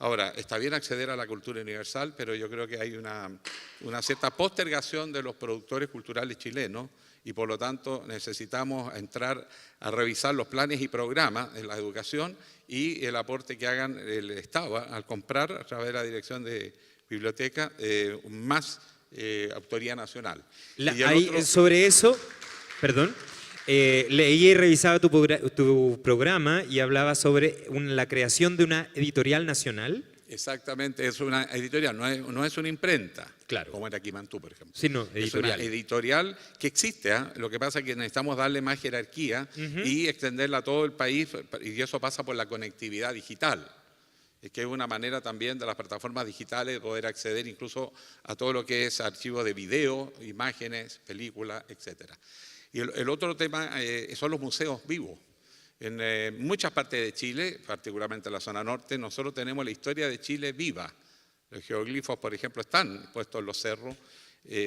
Ahora, está bien acceder a la cultura universal, pero yo creo que hay una cierta postergación de los productores culturales chilenos y por lo tanto necesitamos entrar a revisar los planes y programas en la educación y el aporte que hagan el Estado al comprar a través de la Dirección de Biblioteca más autoría nacional. Sobre eso, perdón. Leí y revisaba tu programa y hablaba sobre la creación de una editorial nacional. Exactamente, es una editorial, no es una imprenta, claro, como era Quimantú, por ejemplo. Sí, no, editorial. Es una editorial que existe, lo que pasa es que necesitamos darle más jerarquía y extenderla a todo el país, y eso pasa por la conectividad digital. Es que es una manera también de las plataformas digitales de poder acceder incluso a todo lo que es archivos de video, imágenes, películas, etcétera. Y el otro tema son los museos vivos. En muchas partes de Chile, particularmente en la zona norte, nosotros tenemos la historia de Chile viva. Los geoglifos, por ejemplo, están puestos en los cerros,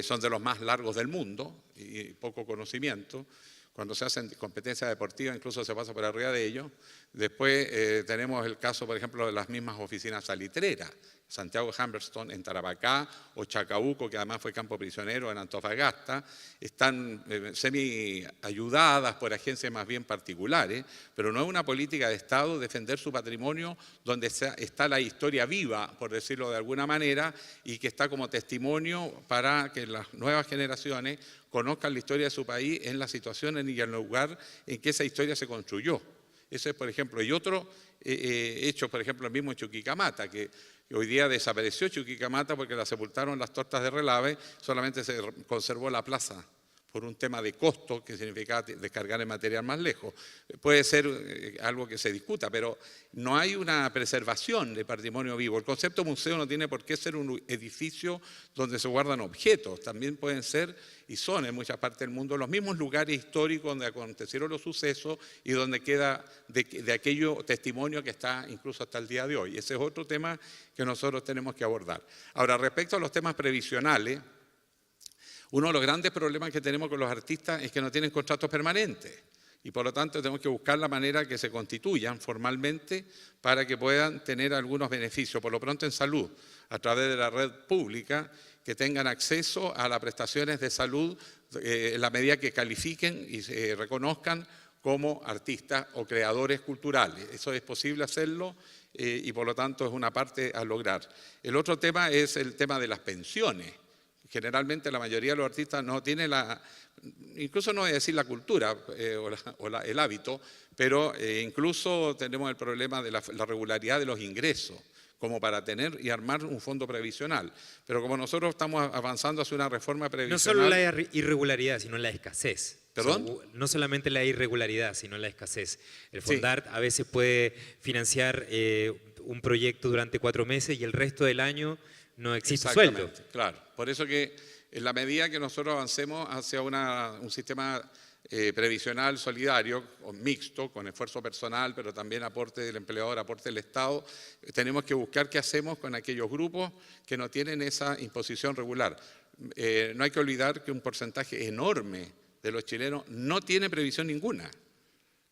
son de los más largos del mundo y poco conocimiento. Cuando se hacen competencias deportivas, incluso se pasa por arriba de ellos. Después tenemos el caso, por ejemplo, de las mismas oficinas salitreras. Santiago Humberstone en Tarapacá o Chacabuco, que además fue campo prisionero en Antofagasta, están semi-ayudadas por agencias más bien particulares, pero no es una política de Estado defender su patrimonio donde está la historia viva, por decirlo de alguna manera, y que está como testimonio para que las nuevas generaciones conozcan la historia de su país en la situación y en el lugar en que esa historia se construyó. Ese es, por ejemplo, y otro hecho, por ejemplo, el mismo Chuquicamata, que hoy día desapareció Chuquicamata porque la sepultaron las tortas de Relave, solamente se conservó la plaza por un tema de costo que significaba descargar el material más lejos. Puede ser algo que se discuta, pero no hay una preservación de patrimonio vivo. El concepto museo no tiene por qué ser un edificio donde se guardan objetos, también pueden ser, y son en muchas partes del mundo, los mismos lugares históricos donde acontecieron los sucesos y donde queda de aquello testimonio que está incluso hasta el día de hoy. Ese es otro tema que nosotros tenemos que abordar. Ahora, respecto a los temas previsionales, uno de los grandes problemas que tenemos con los artistas es que no tienen contratos permanentes y por lo tanto tenemos que buscar la manera que se constituyan formalmente para que puedan tener algunos beneficios, por lo pronto en salud, a través de la red pública, que tengan acceso a las prestaciones de salud en la medida que califiquen y se reconozcan como artistas o creadores culturales. Eso es posible hacerlo y por lo tanto es una parte a lograr. El otro tema es el tema de las pensiones. Generalmente la mayoría de los artistas no tiene incluso no voy a decir la cultura el hábito, pero incluso tenemos el problema de la regularidad de los ingresos, como para tener y armar un fondo previsional. Pero como nosotros estamos avanzando hacia una reforma previsional... No solo la irregularidad, sino la escasez. ¿Perdón? O sea, no solamente la irregularidad, sino la escasez. El Fondart a veces puede financiar un proyecto durante 4 meses y el resto del año no existe sueldo. Claro, por eso que En la medida que nosotros avancemos hacia un sistema previsional solidario, o mixto, con esfuerzo personal, pero también aporte del empleador, aporte del Estado, tenemos que buscar qué hacemos con aquellos grupos que no tienen esa imposición regular. No hay que olvidar que un porcentaje enorme de los chilenos no tiene previsión ninguna.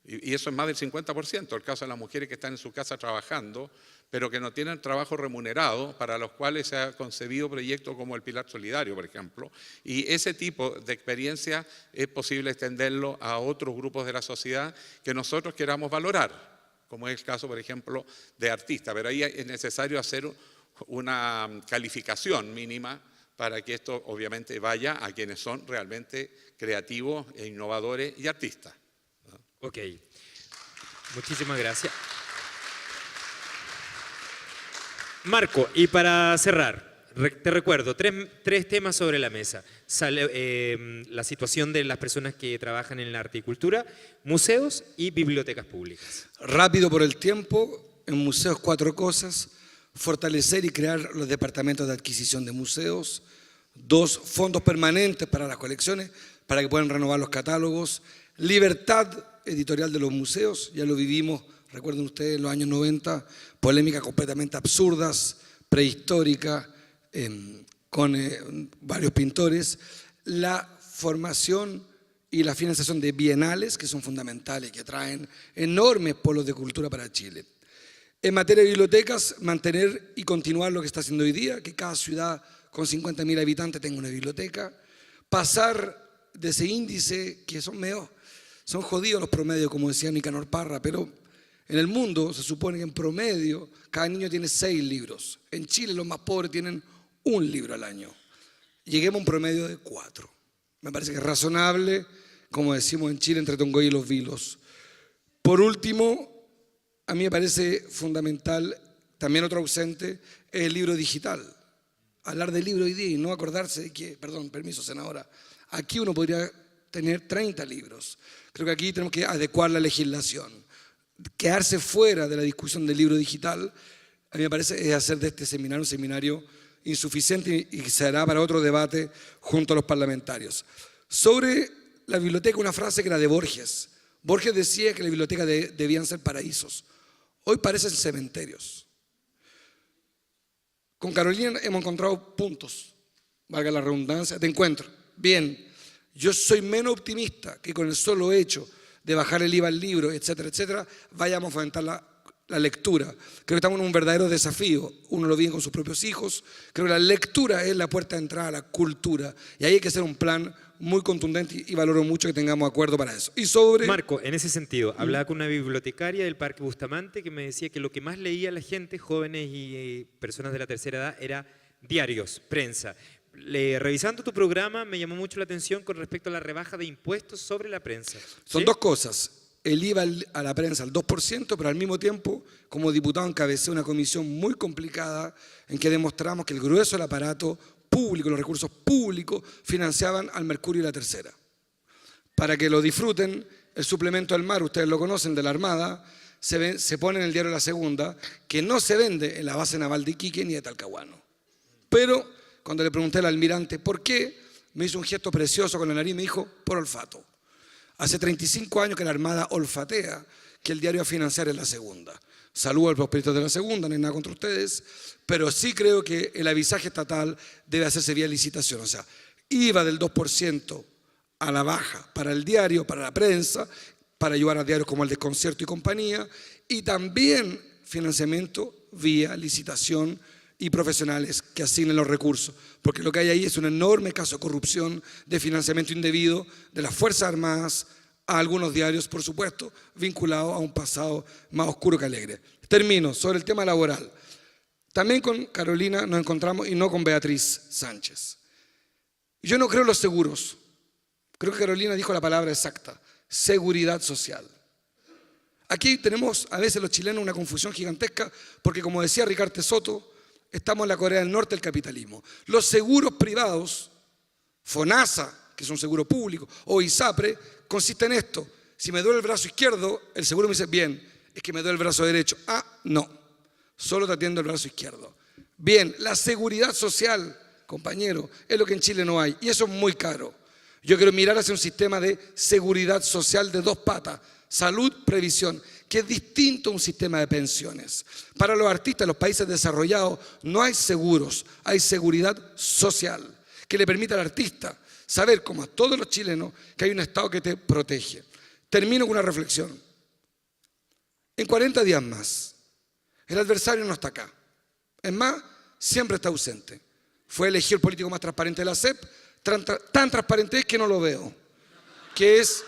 Y eso es más del 50%, el caso de las mujeres que están en su casa trabajando, pero que no tienen trabajo remunerado, para los cuales se ha concebido proyectos como el Pilar Solidario, por ejemplo. Y ese tipo de experiencia es posible extenderlo a otros grupos de la sociedad que nosotros queramos valorar, como es el caso, por ejemplo, de artistas. Pero ahí es necesario hacer una calificación mínima para que esto obviamente vaya a quienes son realmente creativos e innovadores y artistas. Ok, muchísimas gracias. Marco, y para cerrar, te recuerdo, tres temas sobre la mesa. La situación de las personas que trabajan en la arte y cultura, museos y bibliotecas públicas. Rápido por el tiempo, en museos 4 cosas: fortalecer y crear los departamentos de adquisición de museos, 2 fondos permanentes para las colecciones, para que puedan renovar los catálogos, libertad editorial de los museos, ya lo vivimos, recuerden ustedes, en los años 90, polémicas completamente absurdas, prehistóricas, con varios pintores, la formación y la financiación de bienales, que son fundamentales, que traen enormes polos de cultura para Chile. En materia de bibliotecas, mantener y continuar lo que está haciendo hoy día, que cada ciudad con 50.000 habitantes tenga una biblioteca, pasar de ese índice, que son jodidos los promedios, como decía Nicanor Parra, pero en el mundo se supone que en promedio cada niño tiene 6 libros. En Chile los más pobres tienen 1 libro al año. Lleguemos a un promedio de 4. Me parece que es razonable, como decimos en Chile, entre Tongoy y los Vilos. Por último, a mí me parece fundamental, también otro ausente, es el libro digital. Hablar del libro hoy día y no acordarse de que, perdón, permiso, senadora, aquí uno podría tener 30 libros. Creo que aquí tenemos que adecuar la legislación. Quedarse fuera de la discusión del libro digital, a mí me parece, es hacer de este seminario un seminario insuficiente y que se hará para otro debate junto a los parlamentarios. Sobre la biblioteca, una frase que era de Borges. Borges decía que las bibliotecas debían ser paraísos. Hoy parecen cementerios. Con Carolina hemos encontrado puntos, valga la redundancia, de encuentro. Bien, yo soy menos optimista que con el solo hecho de bajar el IVA al libro, etcétera, etcétera, vayamos a fomentar la lectura. Creo que estamos en un verdadero desafío. Uno lo vive con sus propios hijos. Creo que la lectura es la puerta de entrada a la cultura. Y ahí hay que hacer un plan muy contundente y valoro mucho que tengamos acuerdo para eso. Y sobre... Marco, en ese sentido, hablaba con una bibliotecaria del Parque Bustamante que me decía que lo que más leía la gente, jóvenes y personas de la tercera edad, era diarios, prensa. Revisando tu programa me llamó mucho la atención con respecto a la rebaja de impuestos sobre la prensa. Son 2 cosas. El IVA a la prensa al 2%, pero al mismo tiempo, como diputado encabecé una comisión muy complicada en que demostramos que el grueso del aparato público, los recursos públicos, financiaban al Mercurio y la Tercera. Para que lo disfruten, el suplemento al mar, ustedes lo conocen, de la Armada, se pone en el diario La Segunda, que no se vende en la base naval de Iquique ni de Talcahuano. Pero cuando le pregunté al almirante por qué, me hizo un gesto precioso con la nariz y me dijo, por olfato. Hace 35 años que la Armada olfatea que el diario a financiar es La Segunda. Saludo a los periodistas de La Segunda, no hay nada contra ustedes, pero sí creo que el avisaje estatal debe hacerse vía licitación. O sea, IVA del 2% a la baja para el diario, para la prensa, para ayudar a diarios como El Desconcierto y compañía, y también financiamiento vía licitación y profesionales que asignen los recursos, porque lo que hay ahí es un enorme caso de corrupción, de financiamiento indebido de las Fuerzas Armadas a algunos diarios, por supuesto, vinculados a un pasado más oscuro que alegre. Termino sobre el tema laboral. También con Carolina nos encontramos, y no con Beatriz Sánchez. Yo no creo en los seguros. Creo que Carolina dijo la palabra exacta, seguridad social. Aquí tenemos a veces los chilenos una confusión gigantesca, porque como decía Ricardo Soto, estamos en la Corea del Norte del capitalismo. Los seguros privados, FONASA, que es un seguro público, o ISAPRE, consiste en esto. Si me duele el brazo izquierdo, el seguro me dice, bien, es que me duele el brazo derecho. Ah, no, solo te atiendo el brazo izquierdo. Bien, la seguridad social compañero, es lo que en Chile no hay. Y eso es muy caro. Yo quiero mirar hacia un sistema de seguridad social de 2 patas, salud, previsión, que es distinto a un sistema de pensiones. Para los artistas de los países desarrollados no hay seguros, hay seguridad social, que le permite al artista saber, como a todos los chilenos, que hay un Estado que te protege. Termino con una reflexión. En 40 días más, el adversario no está acá. Es más, siempre está ausente. Fue elegido el político más transparente de la CEP, tan transparente es que no lo veo. Que es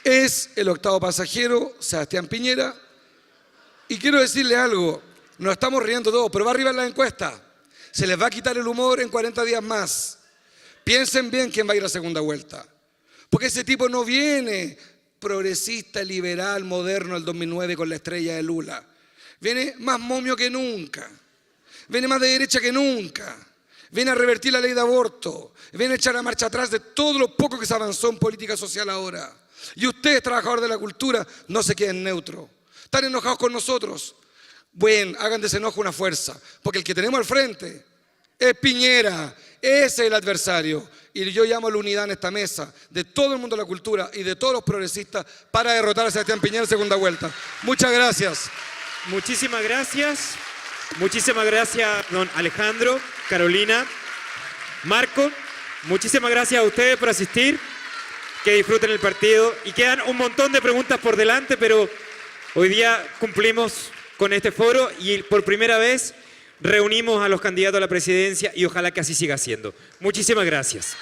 el 8º pasajero, Sebastián Piñera. Y quiero decirle algo, nos estamos riendo todos, pero va arriba en la encuesta. Se les va a quitar el humor en 40 días más. Piensen bien quién va a ir a segunda vuelta. Porque ese tipo no viene progresista, liberal, moderno el 2009 con la estrella de Lula. Viene más momio que nunca. Viene más de derecha que nunca. Viene a revertir la ley de aborto. Viene a echar a marcha atrás de todo lo poco que se avanzó en política social ahora. Y ustedes, trabajadores de la cultura, no se queden neutros. ¿Están enojados con nosotros? Bueno, hagan de ese enojo una fuerza. Porque el que tenemos al frente es Piñera. Ese es el adversario. Y yo llamo a la unidad en esta mesa de todo el mundo de la cultura y de todos los progresistas para derrotar a Sebastián Piñera en segunda vuelta. Muchas gracias. Muchísimas gracias. Muchísimas gracias, don Alejandro, Carolina, Marco. Muchísimas gracias a ustedes por asistir. Que disfruten el partido. Y quedan un montón de preguntas por delante, pero hoy día cumplimos con este foro y por primera vez reunimos a los candidatos a la presidencia y ojalá que así siga siendo. Muchísimas gracias.